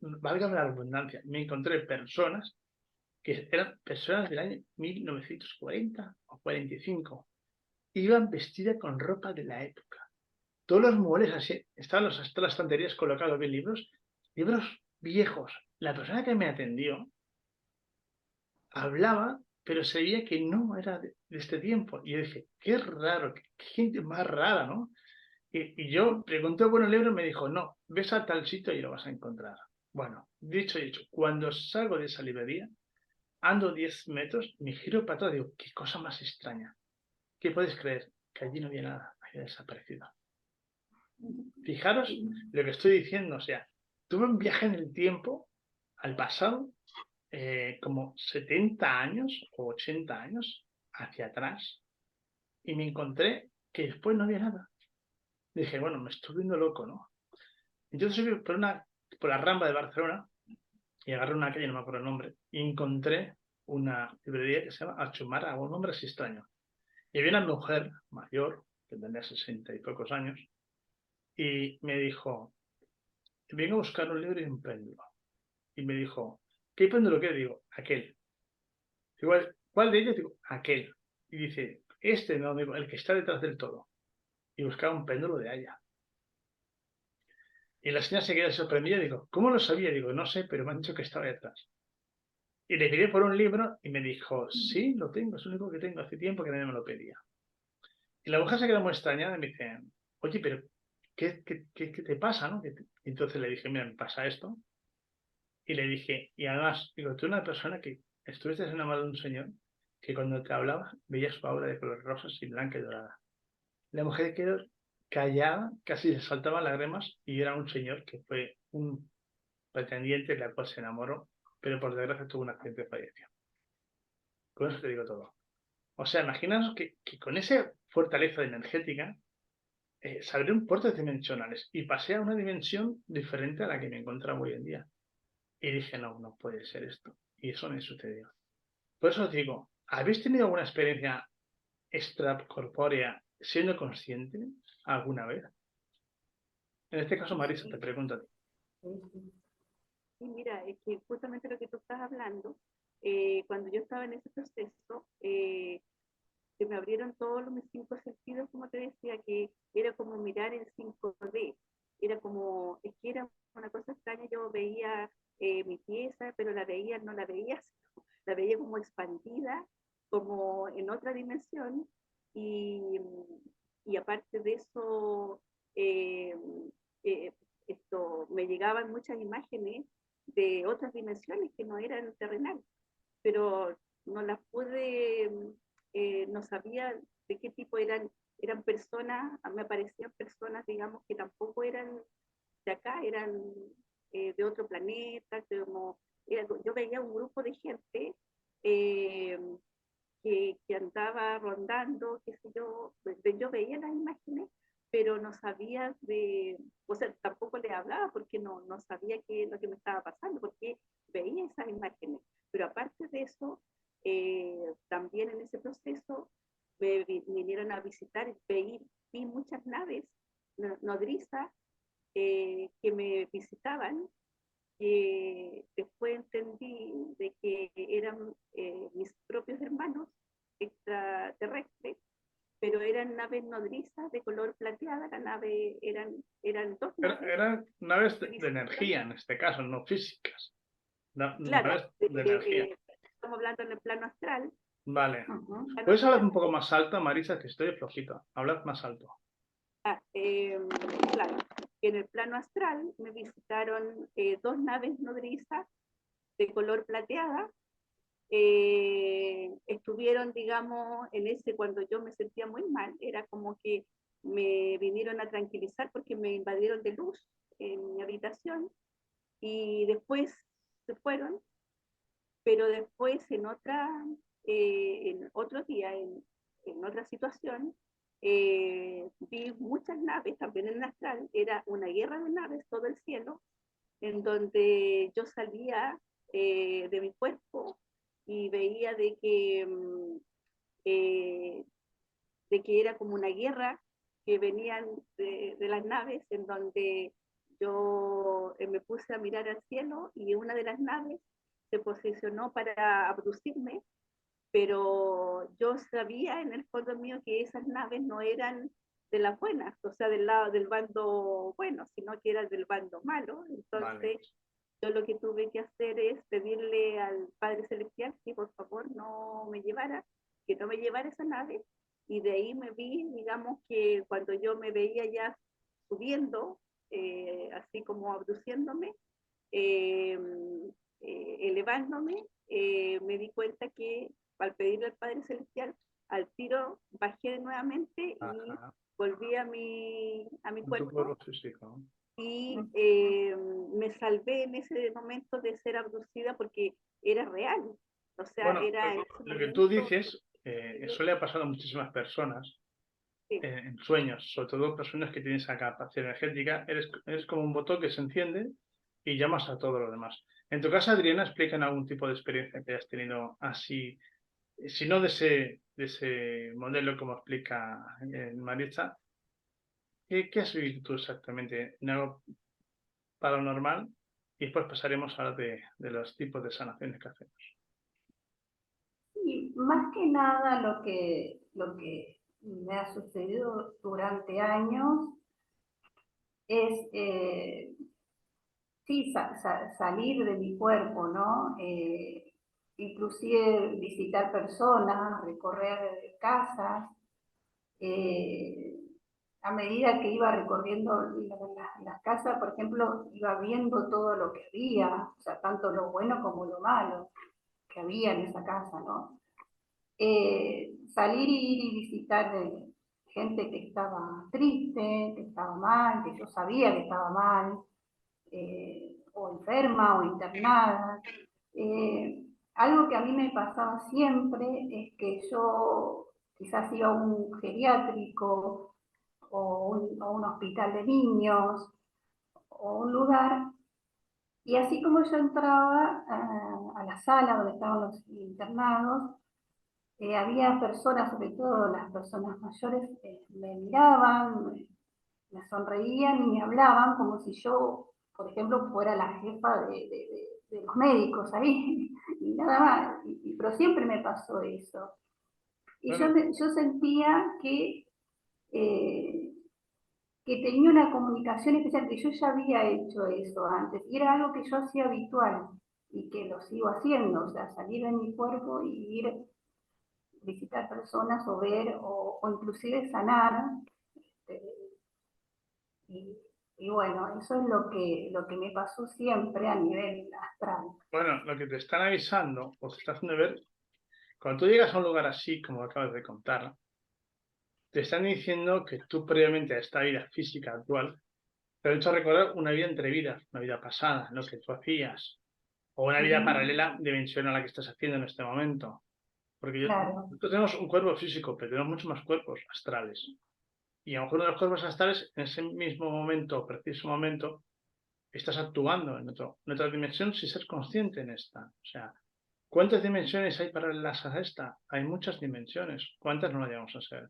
válgame la redundancia, me encontré personas que eran personas del año 1940 o 45. Iban vestidas con ropa de la época. Todos los muebles así, estaban hasta las estanterías colocados bien libros viejos. La persona que me atendió hablaba, pero se veía que no era de este tiempo. Y yo dije, qué raro, qué gente más rara, ¿no? Y yo pregunté por un libro y me dijo: no, ves a tal sitio y lo vas a encontrar. Bueno, dicho y hecho, cuando salgo de esa librería, ando 10 metros, me giro para atrás y digo, qué cosa más extraña. ¿Qué puedes creer? Que allí no había nada, había desaparecido. Fijaros lo que estoy diciendo, o sea, tuve un viaje en el tiempo, al pasado, como 70 años o 80 años hacia atrás y me encontré que después no había nada. Dije, bueno, me estoy viendo loco, ¿no? Entonces subí por la Rambla de Barcelona y agarré una calle, no me acuerdo el nombre, y encontré una librería que se llama Achumara, un nombre así extraño. Y había una mujer mayor, que tendría 60 y pocos años, y me dijo, vengo a buscar un libro y un péndulo. Y me dijo, ¿qué péndulo qué? Digo, aquel. Igual, ¿cuál de ellos? Digo, aquel. Y dice, este no, digo, el que está detrás del todo. Y buscaba un péndulo de haya. Y la señora se queda sorprendida y digo, ¿cómo lo sabía? Digo, no sé, pero me han dicho que estaba detrás. Y le pedí por un libro y me dijo, sí, lo tengo, es un libro que tengo hace tiempo que nadie me lo pedía. Y la mujer se quedó muy extrañada y me dice, oye, pero ¿qué te pasa, no? Y entonces le dije, mira, me pasa esto. Y le dije, y además, digo, tú eres una persona que estuviste enamorado de un señor que cuando te hablaba veías su aura de color rosas y blanca y dorada. La mujer quedó callada, casi le saltaban lágrimas y era un señor que fue un pretendiente de la cual se enamoró, pero por desgracia tuvo un accidente y falleció. Con eso te digo todo. O sea, imaginaos que con esa fortaleza energética se abrieron puertas dimensionales y pasé a una dimensión diferente a la que me encontraba hoy en día. Y dije, no, no puede ser esto. Y eso me sucedió. Por eso os digo, ¿habéis tenido alguna experiencia extracorpórea siendo consciente alguna vez? En este caso, Marisa, te pregunto a ti. Sí, mira, es que justamente lo que tú estás hablando, cuando yo estaba en ese proceso, se me abrieron todos mis cinco sentidos, como te decía, que era como mirar en 5D, era como, es que era una cosa extraña, yo veía mi pieza, pero no la veía, la veía como expandida, como en otra dimensión, y, y aparte de eso, eh, eh, me llegaban muchas imágenes de otras dimensiones que no eran terrenales, pero no las pude, no sabía de qué tipo eran personas, me aparecían personas, digamos, que tampoco eran de acá, eran de otro planeta, yo veía un grupo de gente eh, que andaba rondando, qué sé yo veía las imágenes, pero no sabía o sea, tampoco le hablaba porque no sabía qué es lo que me estaba pasando, porque veía esas imágenes. Pero aparte de eso, también en ese proceso me vinieron a visitar, vi muchas naves nodrizas que me visitaban, que después entendí de que eran mis propios hermanos extraterrestres, pero eran naves nodrizas de color plateada, eran dos naves. Eran naves de energía, en este caso, no físicas. Claro, Naves de energía. estamos hablando en el plano astral. Vale. Plano ¿Puedes hablar astral. un poco más alto, Marisa? Que estoy flojito. Hablar más alto. Ah, claro, en el plano astral me visitaron dos naves nodrizas de color plateada. Estuvieron, digamos, cuando yo me sentía muy mal, era como que me vinieron a tranquilizar porque me invadieron de luz en mi habitación y después se fueron, pero después en otro día, en otra situación, vi muchas naves, también en el astral, era una guerra de naves, todo el cielo, en donde yo salía de mi cuerpo y veía eh, de que era como una guerra que venían de las naves, en donde yo me puse a mirar al cielo y una de las naves se posicionó para abducirme, pero yo sabía en el fondo mío que esas naves no eran de las buenas, o sea, del lado del bando bueno, sino que eran del bando malo. Vale. Entonces, yo lo que tuve que hacer es pedirle al Padre Celestial que por favor no me llevara, que no me llevara esa nave, y de ahí me vi, digamos que cuando yo me veía ya subiendo, así como abduciéndome, eh, elevándome, me di cuenta que al pedirle al Padre Celestial, al tiro bajé nuevamente y Ajá. volví a mi En tu cuerpo cuerpo físico. y me salvé en ese momento de ser abducida porque era real. O sea, Bueno, era lo que tú dices, eso le ha pasado a muchísimas personas sí. En sueños, sobre todo personas que tienen esa capacidad energética. Eres como un botón que se enciende y llamas a todo lo demás. En tu caso, Adriana, explican algún tipo de experiencia que hayas tenido así, si no de ese modelo como explica Maritza. ¿Qué has vivido tú exactamente en algo paranormal? Y después pasaremos a hablar de los tipos de sanaciones que hacemos. Y más que nada lo que me ha sucedido durante años es sí, salir de mi cuerpo, ¿no? Inclusive visitar personas, recorrer casas. eh, a medida que iba recorriendo las casas, por ejemplo, iba viendo todo lo que había, o sea, tanto lo bueno como lo malo que había en esa casa, ¿no? Salir y ir y visitar gente que estaba triste, que estaba mal, que yo sabía que estaba mal, o enferma o internada. Algo que a mí me pasaba siempre es que yo quizás iba a un geriátrico o un hospital de niños o un lugar, y así como yo entraba a la sala donde estaban los internados, había personas, sobre todo las personas mayores, me miraban, me sonreían y me hablaban como si yo, por ejemplo, fuera la jefa de los médicos ahí, y nada más, pero siempre me pasó eso. Y Bueno, yo sentía eh, que tenía una comunicación especial, que yo ya había hecho eso antes, y era algo que yo hacía habitual, y que lo sigo haciendo, o sea, salir de mi cuerpo y ir visitar personas o ver, o inclusive sanar, este, y, y bueno, eso es lo que me pasó siempre a nivel astral. bueno, lo que te están avisando o te está haciendo ver, cuando tú llegas a un lugar así, como acabas de contar, te están diciendo que tú previamente a esta vida física actual, te han hecho recordar una vida entre vidas, una vida pasada, lo que tú hacías, o una vida paralela dimensión a la que estás haciendo en este momento. Porque Claro, nosotros tenemos un cuerpo físico, pero tenemos muchos más cuerpos astrales. Y a lo mejor uno de los cuerpos astrales, en ese mismo momento, preciso momento, estás actuando en otra dimensión sin ser consciente en esta. O sea, ¿cuántas dimensiones hay paralelas a esta? Hay muchas dimensiones. ¿Cuántas no las llegamos a ser?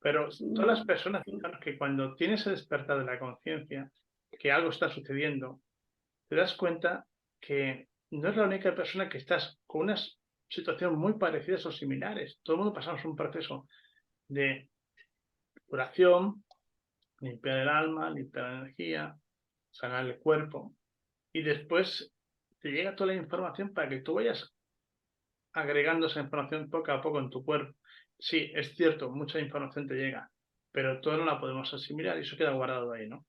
Pero todas las personas, sí, fijaros que cuando tienes el despertar de la conciencia, que algo está sucediendo, te das cuenta que no es la única persona que estás con una situación muy parecidas o similares. Todo el mundo pasamos un proceso de curación, limpiar el alma, limpiar la energía, sanar el cuerpo, y después te llega toda la información para que tú vayas agregando esa información poco a poco en tu cuerpo. Sí, es cierto, mucha información te llega, pero toda no la podemos asimilar y eso queda guardado ahí, ¿no?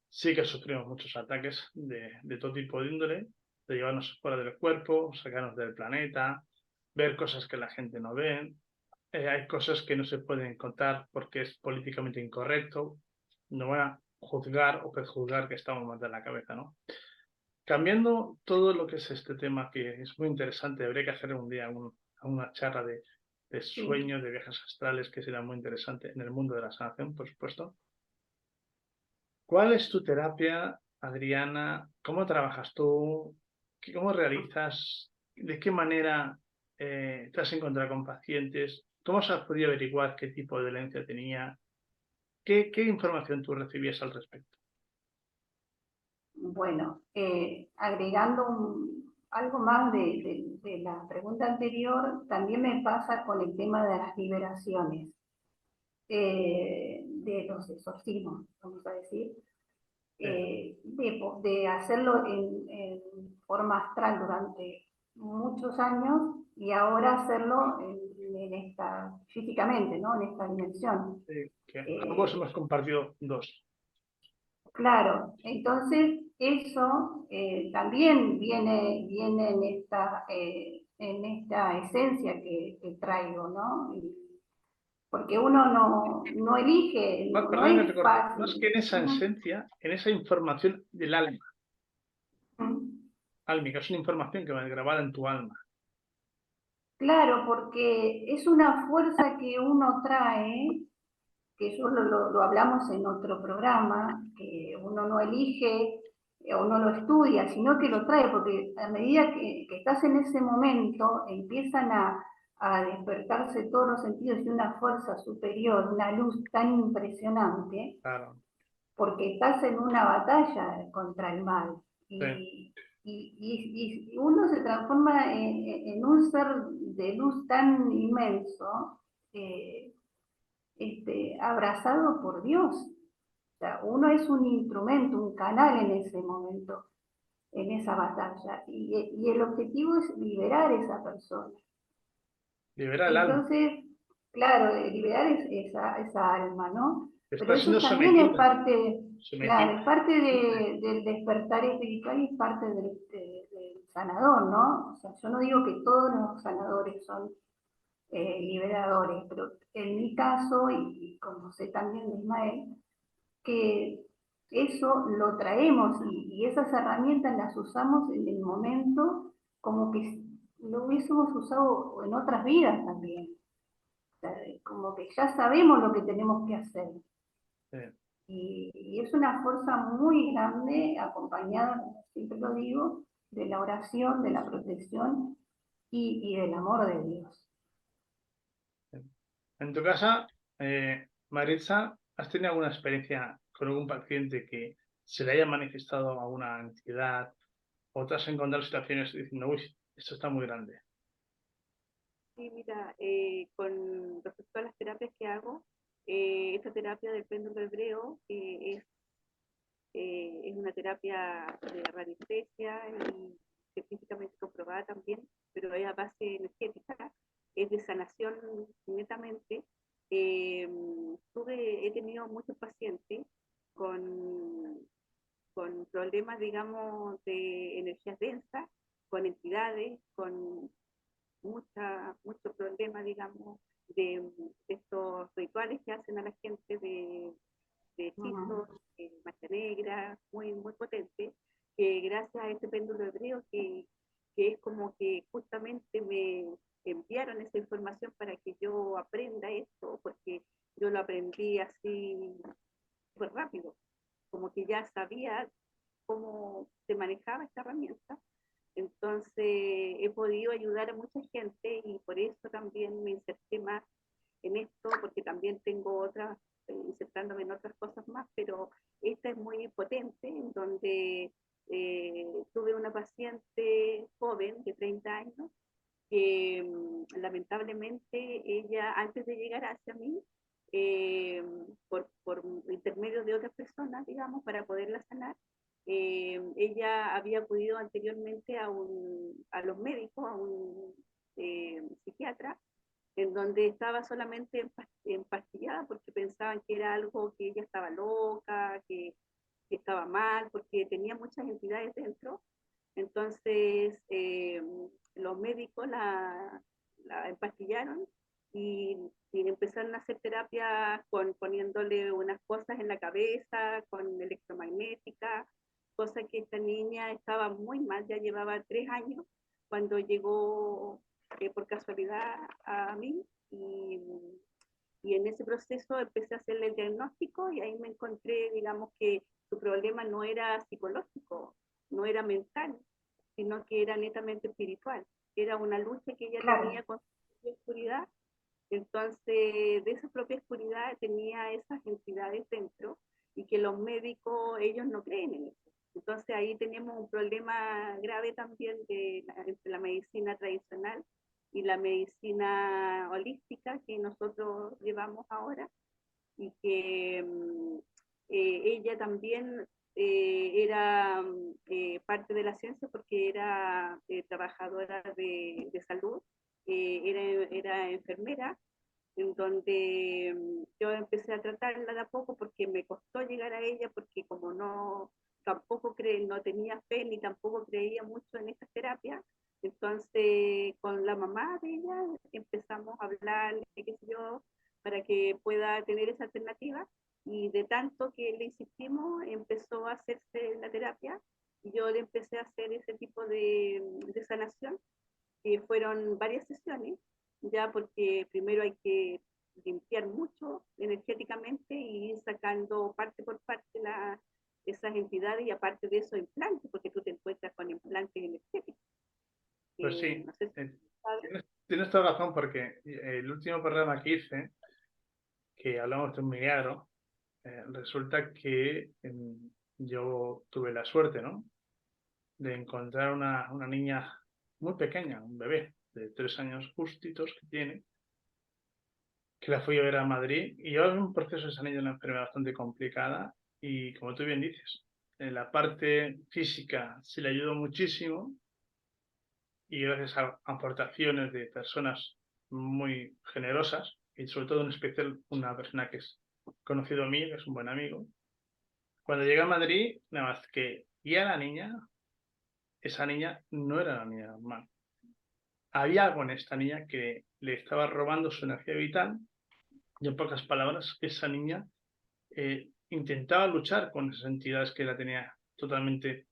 Sí que sufrimos muchos ataques de todo tipo de índole, de llevarnos fuera del cuerpo, sacarnos del planeta, ver cosas que la gente no ve. Hay cosas que no se pueden contar porque es políticamente incorrecto. No van a juzgar o prejuzgar que estamos mal de la cabeza, ¿no? Cambiando todo lo que es este tema, que es muy interesante, habría que hacer un día una charla de sí. sueños, de viajes astrales, que será muy interesante en el mundo de la sanación, por supuesto. ¿Cuál es tu terapia, Adriana? ¿Cómo trabajas tú? ¿Cómo realizas? ¿De qué manera te has encontrado con pacientes? ¿Cómo se has podido averiguar qué tipo de dolencia tenía? ¿Qué información tú recibías al respecto? Bueno, agregando algo más de la pregunta anterior, también me pasa con el tema de las liberaciones, de los exorcismos, vamos a decir, de hacerlo en forma astral durante muchos años y ahora hacerlo en esta, físicamente, ¿no? En esta dimensión. Que ambos Eh, hemos compartido dos. Claro, entonces eso también viene en esta esencia que traigo, ¿no? Porque uno no elige, no Perdón que es te corte. Más fácil. que en esa Ujú. esencia, en esa información del alma. álmica, es una información que va grabada en tu alma. Claro, porque es una fuerza que uno trae, que eso lo hablamos en otro programa, que uno no elige o no lo estudia, sino que lo trae, porque a medida que estás en ese momento, empiezan a despertarse todos los sentidos y una fuerza superior, una luz tan impresionante, Claro, porque estás en una batalla contra el mal. sí. Y uno se transforma en un ser de luz tan inmenso, abrazado por Dios. O sea, uno es un instrumento, un canal en ese momento, en esa batalla. Y el objetivo es liberar a esa persona. Libera el alma, Entonces, claro, liberar esa alma, ¿no? que Pero está eso siendo también es sometida, parte, claro, sometida. es parte del despertar espiritual y es parte del sanador, ¿no? O sea, yo no digo que todos los sanadores son liberadores, pero en mi caso, y como sé también de Ismael, que eso lo traemos y esas herramientas las usamos en el momento como que lo hubiésemos usado en otras vidas también. O sea, como que ya sabemos lo que tenemos que hacer. Sí. Y es una fuerza muy grande, acompañada, como siempre lo digo, de la oración, de la protección y del amor de Dios. En tu casa, Maritza, ¿has tenido alguna experiencia con algún paciente que se le haya manifestado alguna entidad o te has encontrado situaciones diciendo, uy, esto está muy grande? Sí, mira, con respecto a las terapias que hago, esta terapia del péndulo hebreo es una terapia de radiestesia y científicamente comprobada también, pero es a base energética, es de sanación netamente. He tenido muchos pacientes con, con problemas, digamos, de energías densas, con entidades, con mucho problema, digamos, de estos rituales que hacen a la gente de hechizos, magia negra, muy potente, que gracias a este péndulo hebreo que es como que justamente me enviaron esa información para que yo aprenda esto, porque yo lo aprendí así súper rápido, como que ya sabía cómo se manejaba esta herramienta. Entonces he podido ayudar a mucha gente y por eso también me inserté más en esto, porque también tengo otras, insertándome en otras cosas más, pero esta es muy potente, en donde tuve una paciente joven de 30 años que lamentablemente ella, antes de llegar hacia mí, por intermedio de otras personas, digamos, para poderla sanar, ella había acudido anteriormente a los médicos, a un psiquiatra, en donde estaba solamente empastillada porque pensaban que era algo que ella estaba loca, que estaba mal, porque tenía muchas entidades dentro. Entonces, los médicos la empastillaron y, y empezaron a hacer terapia poniéndole unas cosas en la cabeza, con electromagnética, cosa que esta niña estaba muy mal, ya llevaba 3 años cuando llegó por casualidad a mí y en ese proceso empecé a hacerle el diagnóstico y ahí me encontré, digamos, que su problema no era psicológico, no era mental, sino que era netamente espiritual. Era una lucha que ella Claro, tenía con su oscuridad. Entonces, de esa propia oscuridad tenía esas entidades dentro y que los médicos, ellos no creen en eso. Entonces ahí tenemos un problema grave también entre la medicina tradicional y la medicina holística que nosotros llevamos ahora y que ella también era parte de la ciencia porque era trabajadora de salud, era enfermera, en donde yo empecé a tratarla de a poco porque me costó llegar a ella, porque como no, no tenía fe ni tampoco creía mucho en estas terapias, entonces con la mamá de ella empezamos a hablar, qué sé yo, para que pueda tener esa alternativa y de tanto que le insistimos empezó a hacerse la terapia yo le empecé a hacer ese tipo de sanación, que fueron varias sesiones, ya porque primero hay que limpiar mucho energéticamente y ir sacando parte por parte esas entidades, y aparte de eso implantes, porque tú te encuentras con implantes energéticos. Pues sí, No sé si tienes toda razón, porque el último programa que hice, que hablamos de un milagro, resulta que yo tuve la suerte, ¿no?, de encontrar una niña muy pequeña, un bebé de 3 años justitos que tiene, que la fui a ver a Madrid, y llevaba un proceso de sanidad de una enfermedad bastante complicada, y como tú bien dices, en la parte física se le ayudó muchísimo, y gracias a aportaciones de personas muy generosas, y sobre todo en especial una persona que es conocido a mí, que es un buen amigo. Cuando llegué a Madrid, nada más que vi a la niña, esa niña no era la niña normal. Había algo en esta niña que le estaba robando su energía vital, y en pocas palabras, esa niña intentaba luchar con esas entidades que la tenía totalmente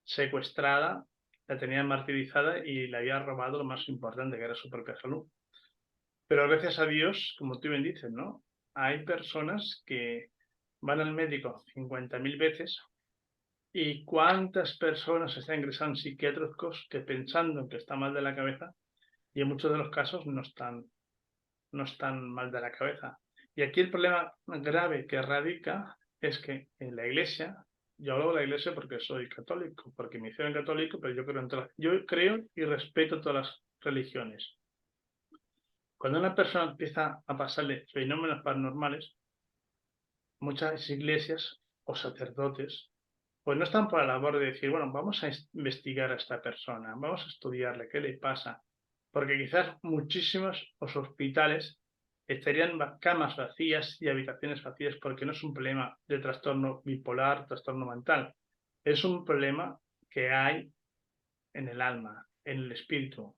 secuestrada, la tenía martirizada y le había robado lo más importante, que era su propia salud. Pero gracias a Dios, como tú bien dices, ¿no?, hay personas que van al médico 50.000 veces, y cuántas personas están ingresando en psiquiátricos que pensando que está mal de la cabeza, y en muchos de los casos no están mal de la cabeza. Y aquí el problema grave que radica es que en la iglesia, yo hablo de la iglesia porque soy católico, porque me hicieron católico, pero yo creo y respeto todas las religiones. Cuando una persona empieza a pasarle fenómenos paranormales, muchas iglesias o sacerdotes pues no están por la labor de decir, bueno, vamos a investigar a esta persona, vamos a estudiarle, qué le pasa, porque quizás muchísimos hospitales estarían camas vacías y habitaciones vacías, porque no es un problema de trastorno bipolar, trastorno mental, es un problema que hay en el alma, en el espíritu.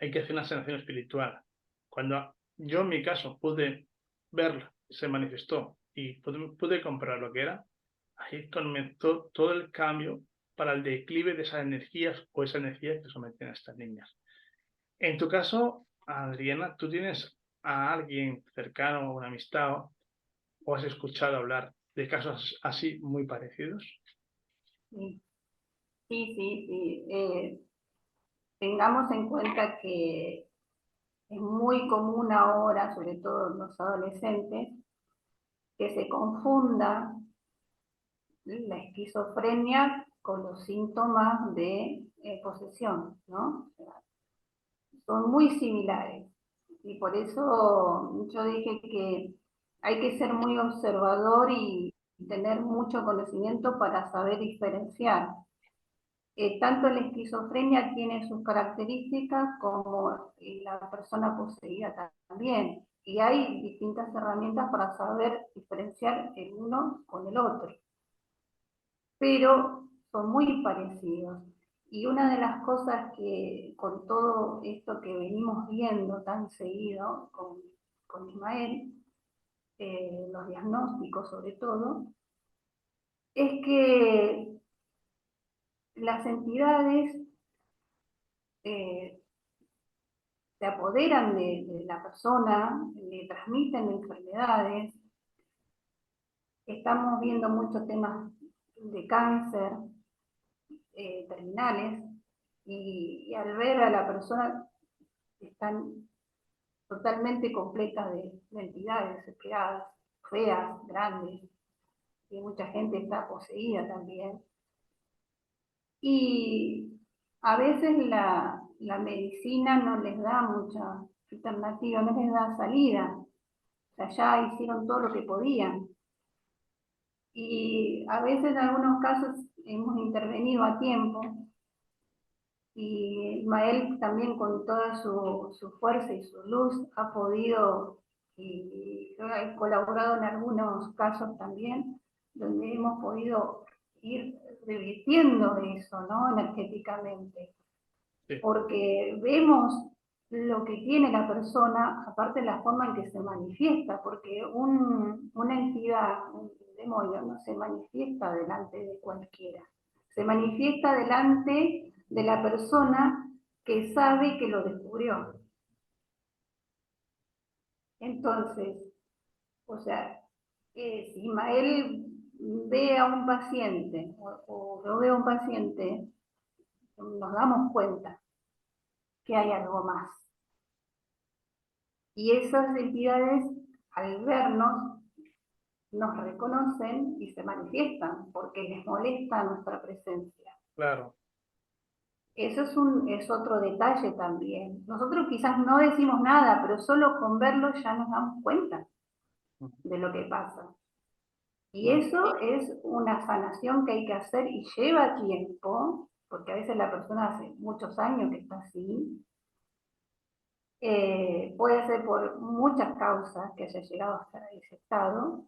Hay que hacer una sanación espiritual. Cuando yo en mi caso pude verlo, se manifestó y pude comprar lo que era, ahí comenzó todo el cambio para el declive de esas energías o esa energía que someten a estas niñas. En tu caso, Adriana, ¿tú tienes a alguien cercano, una amistad, o has escuchado hablar de casos así muy parecidos? Sí, sí, sí, sí. Tengamos en cuenta que es muy común ahora, sobre todo en los adolescentes, que se confunda la esquizofrenia con los síntomas de posesión, ¿no? Son muy similares. Y por eso yo dije que hay que ser muy observador y tener mucho conocimiento para saber diferenciar. Tanto la esquizofrenia tiene sus características como la persona poseída también. Y hay distintas herramientas para saber diferenciar el uno con el otro. Pero son muy parecidos. Y una de las cosas que con todo esto que venimos viendo tan seguido con Ismael, los diagnósticos sobre todo, es que las entidades se apoderan de la persona, le transmiten enfermedades. Estamos viendo muchos temas de cáncer, terminales, y al ver a la persona están totalmente completas de entidades desesperadas, feas, grandes, y mucha gente está poseída también. Y a veces la medicina no les da mucha alternativa, no les da salida. O sea, ya hicieron todo lo que podían. Y a veces en algunos casos hemos intervenido a tiempo. Y Ismael también con toda su fuerza y su luz ha podido, y yo he colaborado en algunos casos también, donde hemos podido ir revirtiendo eso, ¿no? Energéticamente. Sí. Porque vemos lo que tiene la persona, aparte de la forma en que se manifiesta, porque una entidad, un demonio, no se manifiesta delante de cualquiera, se manifiesta delante de la persona que sabe que lo descubrió. Entonces, o sea, si Ismael ve a un paciente o yo veo a un paciente, nos damos cuenta que hay algo más. Y esas entidades, al vernos, nos reconocen y se manifiestan porque les molesta nuestra presencia. Claro. Eso es otro detalle también. Nosotros quizás no decimos nada, pero solo con verlo ya nos damos cuenta de lo que pasa. Y eso es una sanación que hay que hacer y lleva tiempo, porque a veces la persona hace muchos años que está así. Puede ser por muchas causas que haya llegado hasta ese estado.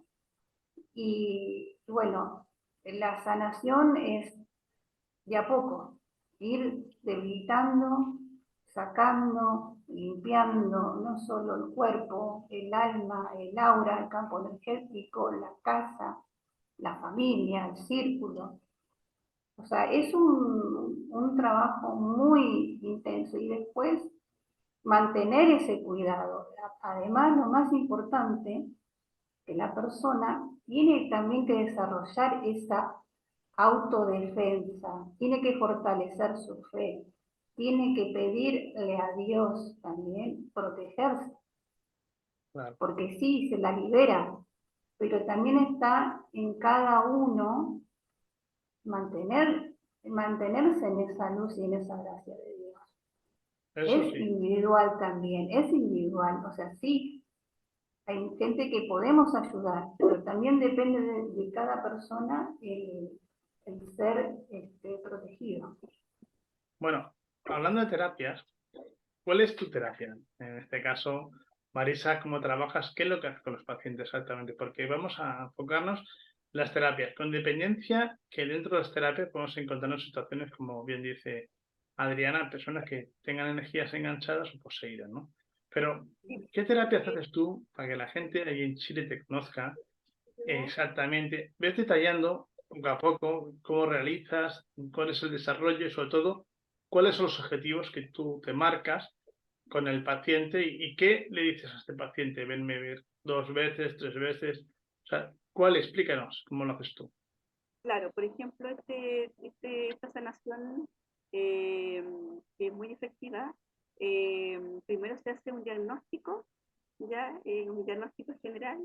Y bueno, la sanación es de a poco, ir debilitando, sacando, limpiando no solo el cuerpo, el alma, el aura, el campo energético, la casa, la familia, el círculo. O sea, es un trabajo muy intenso y después mantener ese cuidado. Además, lo más importante, que la persona tiene también que desarrollar esa autodefensa, tiene que fortalecer su fe, tiene que pedirle a Dios también protegerse, Claro. porque sí, se la libera, pero también está en cada uno mantenerse en esa luz y en esa gracia de Dios. Eso Es sí. individual también, es individual, o sea, sí, hay gente que podemos ayudar, pero también depende de cada persona el ser protegido. Bueno, hablando de terapias, ¿cuál es tu terapia? En este caso, Marisa, ¿cómo trabajas? ¿Qué es lo que haces con los pacientes exactamente? Porque vamos a enfocarnos en las terapias, con dependencia que dentro de las terapias podemos encontrarnos situaciones, como bien dice Adriana, personas que tengan energías enganchadas o poseídas, ¿no? Pero, ¿qué terapias haces tú para que la gente ahí en Chile te conozca exactamente? Ves detallando poco a poco cómo realizas, cuál es el desarrollo y sobre todo cuáles son los objetivos que tú te marcas con el paciente y qué le dices a este paciente, venme a ver 2 veces, 3 veces, o sea, ¿cuál? Explícanos cómo lo haces tú. Claro, por ejemplo, esta sanación que es muy efectiva, primero se hace un diagnóstico, ya, un diagnóstico general,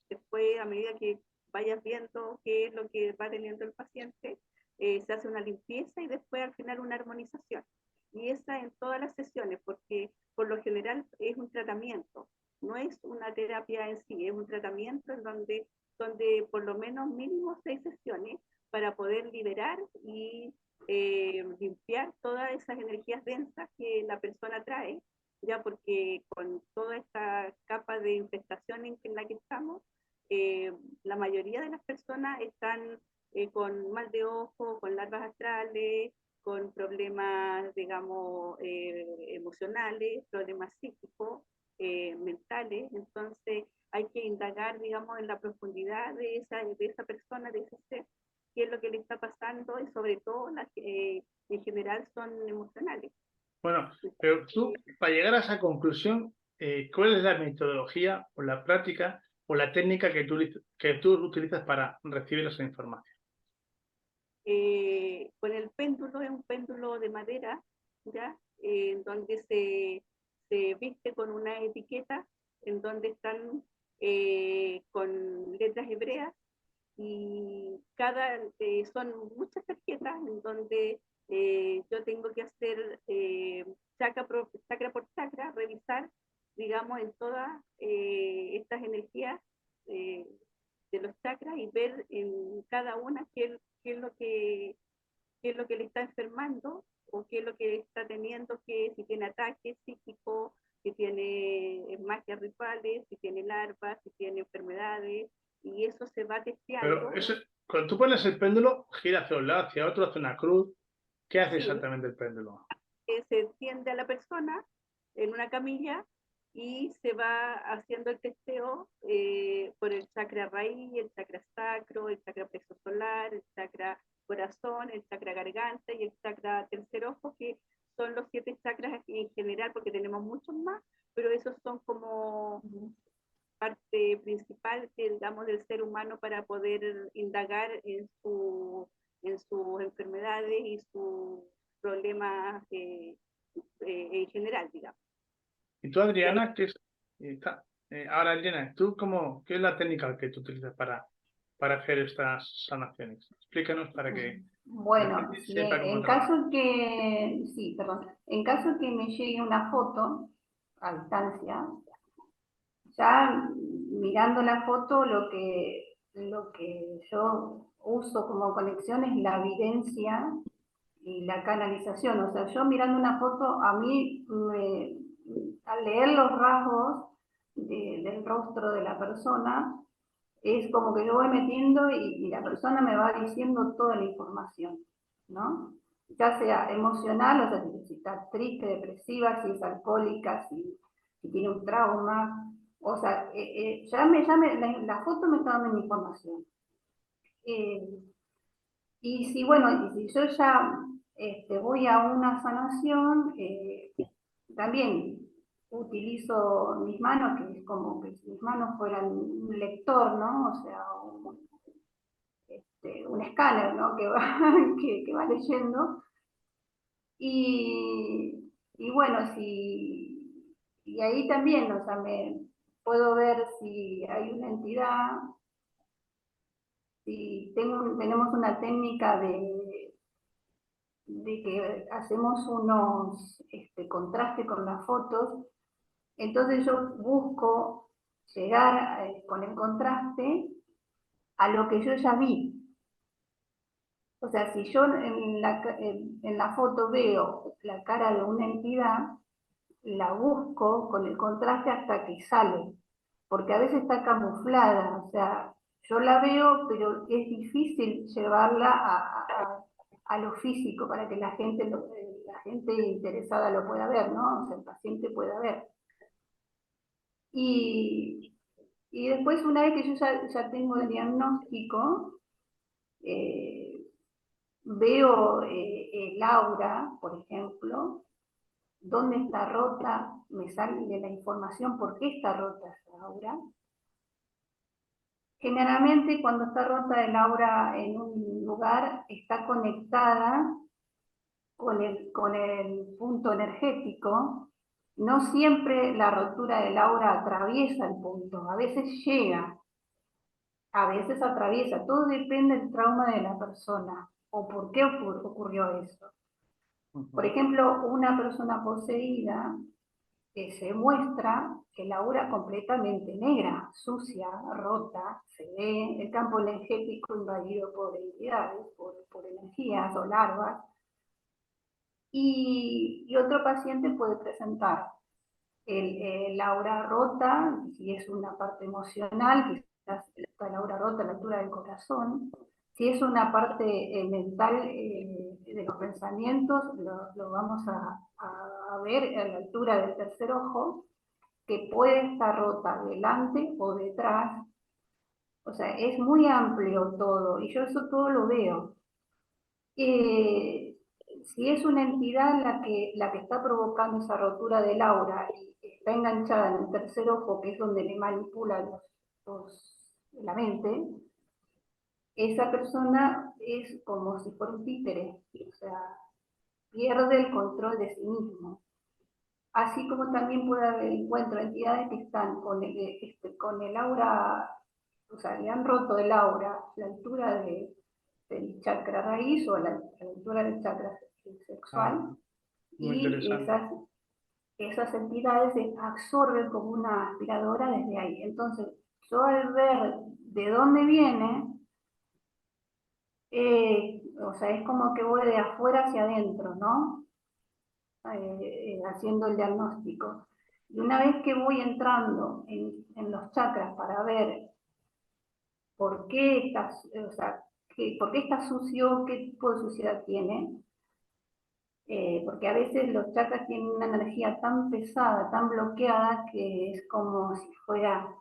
después a medida que vayas viendo qué es lo que va teniendo el paciente, se hace una limpieza y después al final una armonización. Y esa en todas las sesiones, porque por lo general es un tratamiento, no es una terapia en sí, es un tratamiento en donde por lo menos mínimo 6 sesiones para poder liberar y limpiar todas esas energías densas que la persona trae, ya porque con toda esta capa de infestación en la que estamos, la mayoría de las personas están con mal de ojo, con larvas astrales, con problemas, digamos, emocionales, problemas psíquicos, mentales. Entonces hay que indagar, digamos, en la profundidad de esa persona, de ese ser, qué es lo que le está pasando y sobre todo las que en general son emocionales. Bueno, pero tú, para llegar a esa conclusión, ¿cuál es la metodología o la práctica o la técnica que tú utilizas para recibir esa información? Con el péndulo, es un péndulo de madera, ¿ya? Donde se viste con una etiqueta en donde están con letras hebreas y son muchas tarjetas en donde yo tengo que hacer chakra por chakra, revisar, digamos, en todas estas energías eh, de los chakras y ver en cada una qué es lo que le está enfermando o qué es lo que está teniendo, que si tiene ataques psíquicos, si tiene magias rituales, si tiene larvas, si tiene enfermedades, y eso se va Pero testeando. cuando tú pones el péndulo, gira hacia un lado, hacia otro, hace una cruz. ¿Qué hace Sí, exactamente el péndulo? se tiende a la persona en una camilla y se va haciendo el testeo por el chakra raíz, el chakra sacro, el chakra plexo solar, el chakra corazón, el chakra garganta y el chakra tercer ojo, que son los 7 chakras en general, porque tenemos muchos más, pero esos son como parte principal, digamos, del ser humano para poder indagar en sus enfermedades y sus problemas en general, digamos. Y tú, Adriana, ahora, Adriana, ¿qué es la técnica que tú utilizas para hacer estas sanaciones? Explícanos para que la Bueno, gente sepa cómo en trabajar. caso que, sí, perdón, en caso que me llegue una foto a distancia, ya mirando la foto, lo que yo uso como conexión es la evidencia y la canalización. O sea, yo mirando una foto, a mí, al leer los rasgos del rostro de la persona, es como que yo voy metiendo y la persona me va diciendo toda la información, ¿no? Ya sea emocional, o sea, si está triste, depresiva, si es alcohólica, si tiene un trauma, o sea, la foto me está dando mi información. Y si, bueno, y si yo ya voy a una sanación, también utilizo mis manos, que es como que si mis manos fueran un lector, ¿no? O sea, un escáner, ¿no? Que va, que va leyendo. Y bueno, y ahí también, o sea, puedo ver si hay una entidad, si tenemos una técnica de que hacemos unos contrastes con las fotos, entonces yo busco llegar con el contraste a lo que yo ya vi. O sea, si yo en la foto veo la cara de una entidad, la busco con el contraste hasta que sale, porque a veces está camuflada, o sea, yo la veo, pero es difícil llevarla a lo físico para que la gente interesada lo pueda ver, ¿no? O sea, el paciente pueda ver. Y, y después, una vez que yo ya tengo el diagnóstico, veo el aura, por ejemplo, dónde está rota, me sale de la información por qué está rota esa aura. Generalmente cuando está rota el aura en un lugar está conectada con el punto energético. No siempre la rotura del aura atraviesa el punto, a veces llega, a veces atraviesa, todo depende del trauma de la persona o por qué ocurrió eso. Por ejemplo, una persona poseída se muestra el aura completamente negra, sucia, rota, se ve el campo energético invadido por entidades, por energías o larvas, y otro paciente puede presentar el aura rota, si es una parte emocional, quizás está el aura rota a la altura del corazón. Si es una parte mental de los pensamientos, lo vamos a ver a la altura del tercer ojo, que puede estar rota delante o detrás. O sea, es muy amplio todo y yo eso todo lo veo. Si es una entidad la que está provocando esa rotura del aura y está enganchada en el tercer ojo, que es donde le manipula la mente, esa persona es como si fuera un títere, o sea, pierde el control de sí mismo. Así como también puede haber encuentro entidades que están con el aura, o sea, le han roto el aura a la altura del chakra raíz o a la altura del chakra sexual, Muy y interesante. esas entidades se absorben como una aspiradora desde ahí. Entonces, yo al ver de dónde viene, o sea, es como que voy de afuera hacia adentro, ¿no? Haciendo el diagnóstico. Y una vez que voy entrando en los chakras para ver por qué está, o sea, por qué está sucio, qué tipo de suciedad tiene, porque a veces los chakras tienen una energía tan pesada, tan bloqueada, que es como si fuera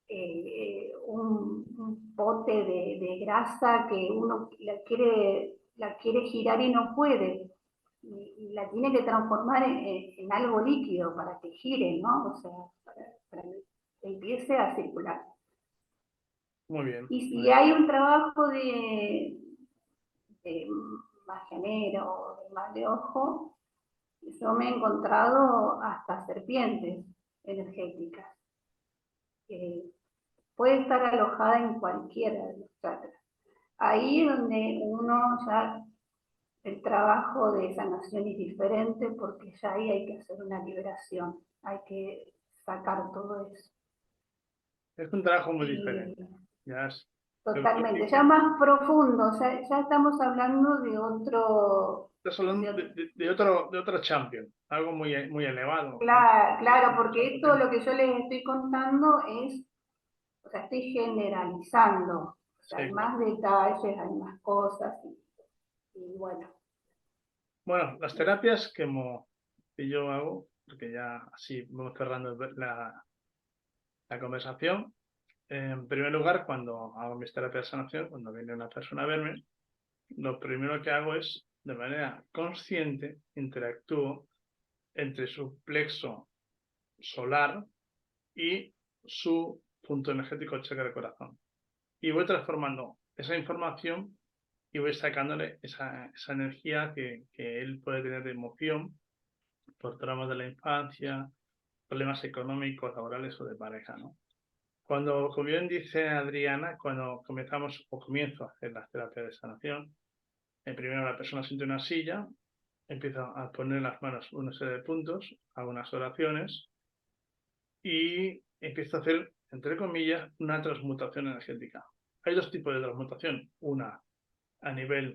un pote de grasa que uno la quiere girar y no puede. Y la tiene que transformar en algo líquido para que gire, ¿no? O sea, para que empiece a circular. Muy bien. Y si hay un trabajo de magianero o de mal de ojo, yo me he encontrado hasta serpientes energéticas. Puede estar alojada en cualquiera de los chakras. Ahí es donde uno ya, el trabajo de sanación es diferente porque ya ahí hay que hacer una liberación, hay que sacar todo eso. Es un trabajo muy Y diferente. Ya es, totalmente, ya más profundo, ya estamos hablando de otro... estás hablando de otro champion, algo muy, muy elevado. Claro, porque esto lo que yo les estoy contando es, o sea, estoy generalizando, o sea, hay Sí, más detalles, hay más cosas, y bueno. bueno, las terapias que yo hago, porque ya así vamos cerrando la conversación. En primer lugar, cuando hago mis terapias de sanación, cuando viene una persona a verme, lo primero que hago es, de manera consciente, interactúo entre su plexo solar y su punto energético chakra del corazón. Y voy transformando esa información y voy sacándole esa energía que él puede tener de emoción por traumas de la infancia, problemas económicos, laborales o de pareja, ¿no? Cuando, como bien dice Adriana, cuando comenzamos o comienzo a hacer las terapias de sanación, primero la persona siente una silla, empieza a poner en las manos una serie de puntos, hago unas oraciones y empiezo a hacer, entre comillas, una transmutación energética. Hay dos tipos de transmutación, una a nivel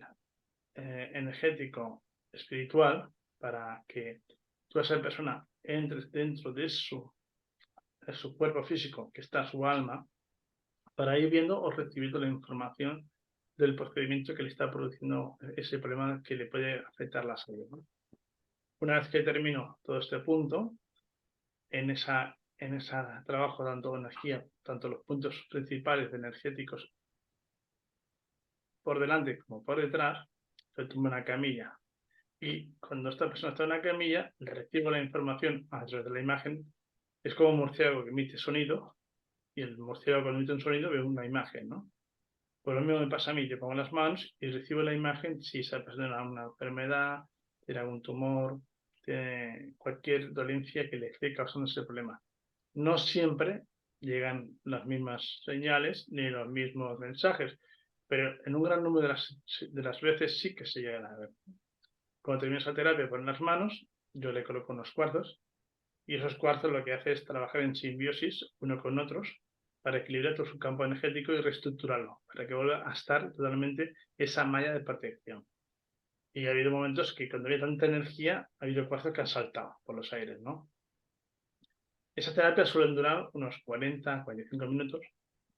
energético espiritual, para que toda esa persona entre dentro de su cuerpo físico, que está su alma, para ir viendo o recibiendo la información del procedimiento que le está produciendo ese problema que le puede afectar la salud, ¿no? Una vez que termino todo este punto, en ese trabajo dando energía, tanto los puntos principales energéticos por delante como por detrás, se tumba una camilla. Y cuando esta persona está en una camilla, le recibo la información a través de la imagen. Es como un murciélago que emite sonido, y el murciélago cuando emite un sonido ve una imagen, ¿no? Pues lo mismo me pasa a mí, yo pongo las manos y recibo la imagen si esa persona tiene una enfermedad, tiene algún tumor, tiene cualquier dolencia que le esté causando ese problema. No siempre llegan las mismas señales ni los mismos mensajes, pero en un gran número de las veces sí que se llegan a ver. Cuando termino esa terapia con las manos, yo le coloco unos cuarzos y esos cuarzos lo que hace es trabajar en simbiosis uno con otros para equilibrar todo su campo energético y reestructurarlo, para que vuelva a estar totalmente esa malla de protección. Y ha habido momentos que cuando había tanta energía, ha habido cuarzos que han saltado por los aires, ¿no? Esas terapias suelen durar unos 40, 45 minutos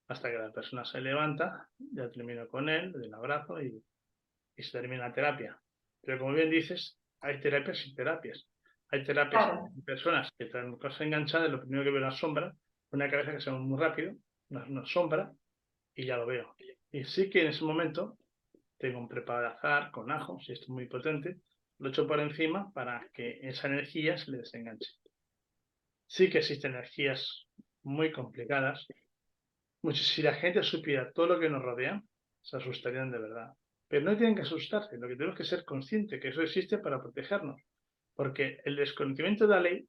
hasta que la persona se levanta, ya termino con él, le doy un abrazo y se termina la terapia. Pero como bien dices, hay terapias y terapias. Hay terapias Claro. de personas que están cosas enganchadas, lo primero que veo es una sombra, una cabeza que se mueve muy rápido, una sombra, y ya lo veo. Y sí que en ese momento tengo un preparado de azahar con ajo, si esto es muy potente, lo echo por encima para que esa energía se le desenganche. Sí que existen energías muy complicadas. Si la gente supiera todo lo que nos rodea, se asustarían de verdad. Pero no tienen que asustarse, lo que tenemos que ser conscientes que eso existe para protegernos. Porque el desconocimiento de la ley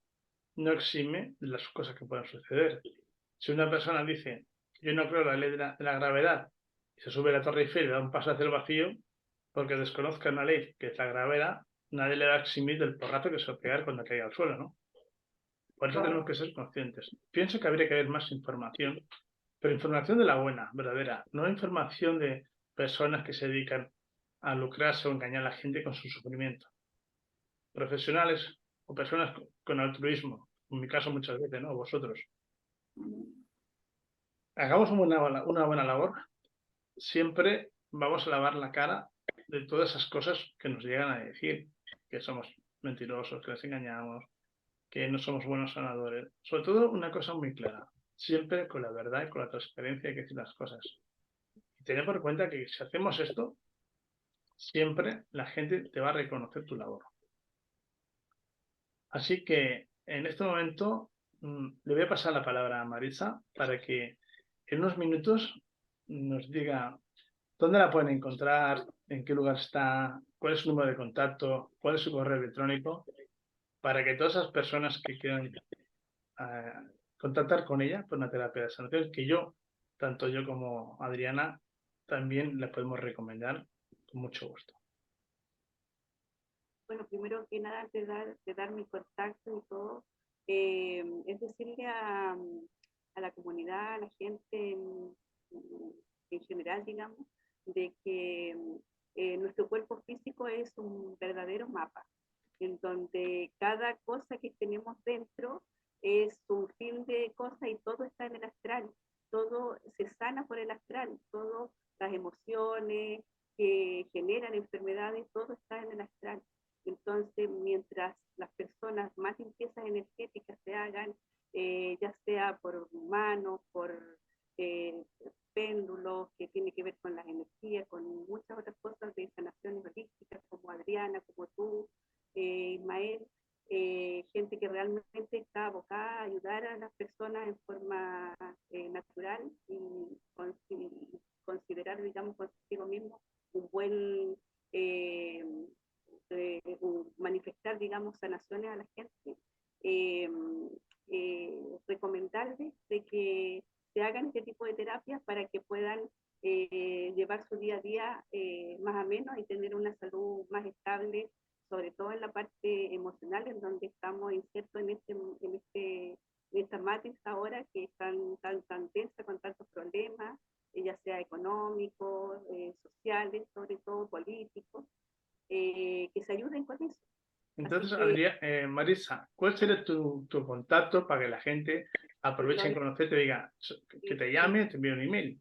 no exime de las cosas que puedan suceder. Si una persona dice, yo no creo en la ley de la gravedad, y se sube a la Torre Eiffel y da un paso hacia el vacío, porque desconozca una ley que es la gravedad, nadie le va a eximir del porrazo que se va a pegar cuando caiga al suelo, ¿no? Por eso tenemos que ser conscientes. Pienso que habría que haber más información, pero información de la buena, verdadera, no información de personas que se dedican a lucrarse o engañar a la gente con su sufrimiento. Profesionales o personas con altruismo, en mi caso muchas veces, ¿no? Vosotros. Hagamos una buena labor, siempre vamos a lavar la cara de todas esas cosas que nos llegan a decir, que somos mentirosos, que les engañamos, que no somos buenos sanadores. Sobre todo una cosa muy clara, siempre con la verdad y con la transparencia hay que decir las cosas. Y tener por cuenta que si hacemos esto, siempre la gente te va a reconocer tu labor. Así que en este momento le voy a pasar la palabra a Marisa para que en unos minutos nos diga dónde la pueden encontrar, en qué lugar está, cuál es su número de contacto, cuál es su correo electrónico, para que todas esas personas que quieran contactar con ella por una terapia de sanación, que tanto yo como Adriana, también la podemos recomendar con mucho gusto. Bueno, primero que nada, de dar mi contacto y todo, es decirle a la comunidad, a la gente en general, digamos, de que nuestro cuerpo físico es un verdadero mapa, en donde cada cosa que tenemos dentro es un fin de cosa y todo está en el astral, todo se sana por el astral, todas las emociones que generan enfermedades, todo está en el astral. Entonces, mientras las personas más limpiezas energéticas se hagan, ya sea por manos, por péndulos, que tiene que ver con las energías, con muchas otras cosas de sanaciones holísticas, como Adriana, como tú, Ismael, gente que realmente está abocada a ayudar a las personas en forma natural y considerar, digamos, consigo mismo un buen manifestar, digamos, sanaciones a la gente, recomendarles de que se hagan este tipo de terapias para que puedan llevar su día a día más ameno y tener una salud más estable, sobre todo en la parte emocional, en donde estamos insertos en esta matriz ahora que es tan tensa, con tantos problemas, ya sea económicos, sociales, sobre todo políticos, que se ayuden con eso. Entonces, Que, Marisa, ¿cuál sería tu contacto para que la gente aproveche en conocerte y diga que te llame, te envíe un email?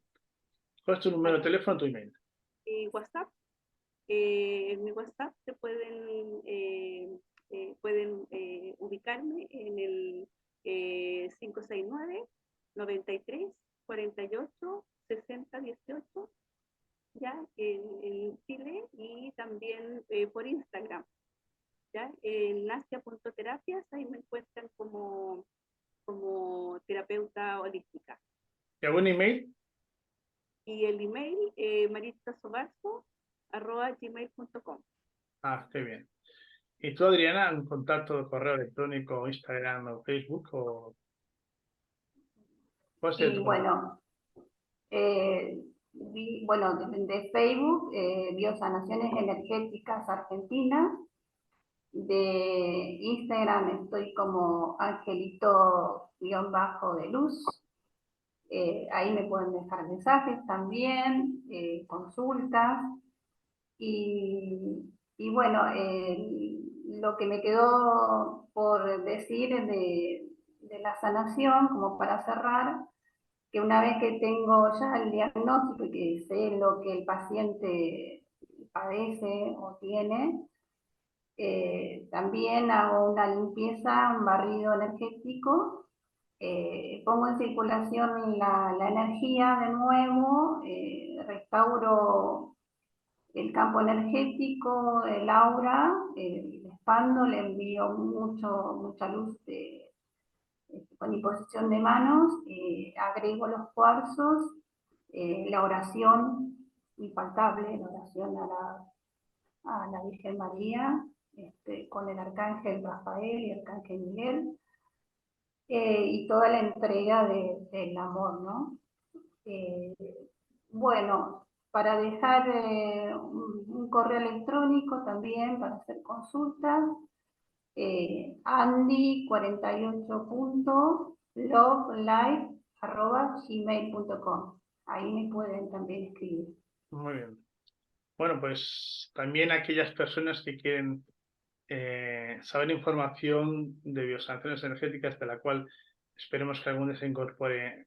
¿Cuál es tu número de teléfono, tu email? WhatsApp. En mi WhatsApp se pueden ubicarme en el 569 93 48 60 18, ya en Chile, y también por Instagram, ya en nacia.terapias, ahí me encuentran como terapeuta holística. ¿Y algún email? Y el email, marisasobarzo@gmail.com. Está bien. ¿Y tú, Adriana, un contacto de correo electrónico, Instagram o Facebook? ¿O cuál sería Y tu contacto? bueno, de Facebook, Biosanaciones Energéticas Argentina. De Instagram estoy como Angelito-de Luz. Ahí me pueden dejar mensajes también, consultas. Y bueno, lo que me quedó por decir de la sanación, como para cerrar, que una vez que tengo ya el diagnóstico y que sé lo que el paciente padece o tiene, también hago una limpieza, un barrido energético, pongo en circulación la energía de nuevo, restauro el campo energético, el aura, le expando, le envío mucha luz con imposición de manos, agrego los cuarzos, la oración infaltable, la oración a la Virgen María, con el Arcángel Rafael y el Arcángel Miguel, y toda la entrega del amor, ¿no? Bueno, para dejar un correo electrónico también para hacer consultas, andy48.lovelife@gmail.com. Ahí me pueden también escribir. Muy bien. Bueno, pues también aquellas personas que quieren saber información de biosanaciones energéticas, de la cual esperemos que algún día se incorpore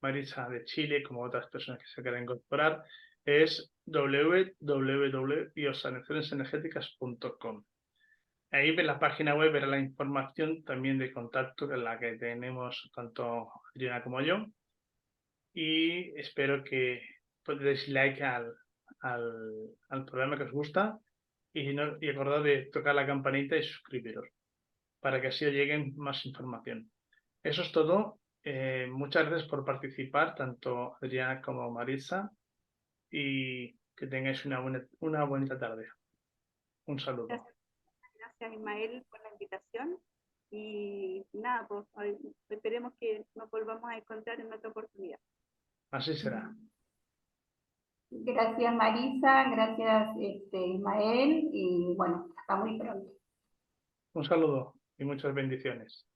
Marisa de Chile, como otras personas que se quieran incorporar, es www.biosanacionesenergéticas.com. Ahí en la página web verá la información también de contacto en la que tenemos tanto Adriana como yo. Y espero que deis like al programa que os gusta y acordad de tocar la campanita y suscribiros para que así os lleguen más información. Eso es todo. Muchas gracias por participar, tanto Adriana como Maritza, y que tengáis una bonita tarde. Un saludo. Gracias Ismael por la invitación y nada, pues esperemos que nos volvamos a encontrar en otra oportunidad. Así será. Gracias Marisa, gracias Ismael y bueno, hasta muy pronto. Un saludo y muchas bendiciones.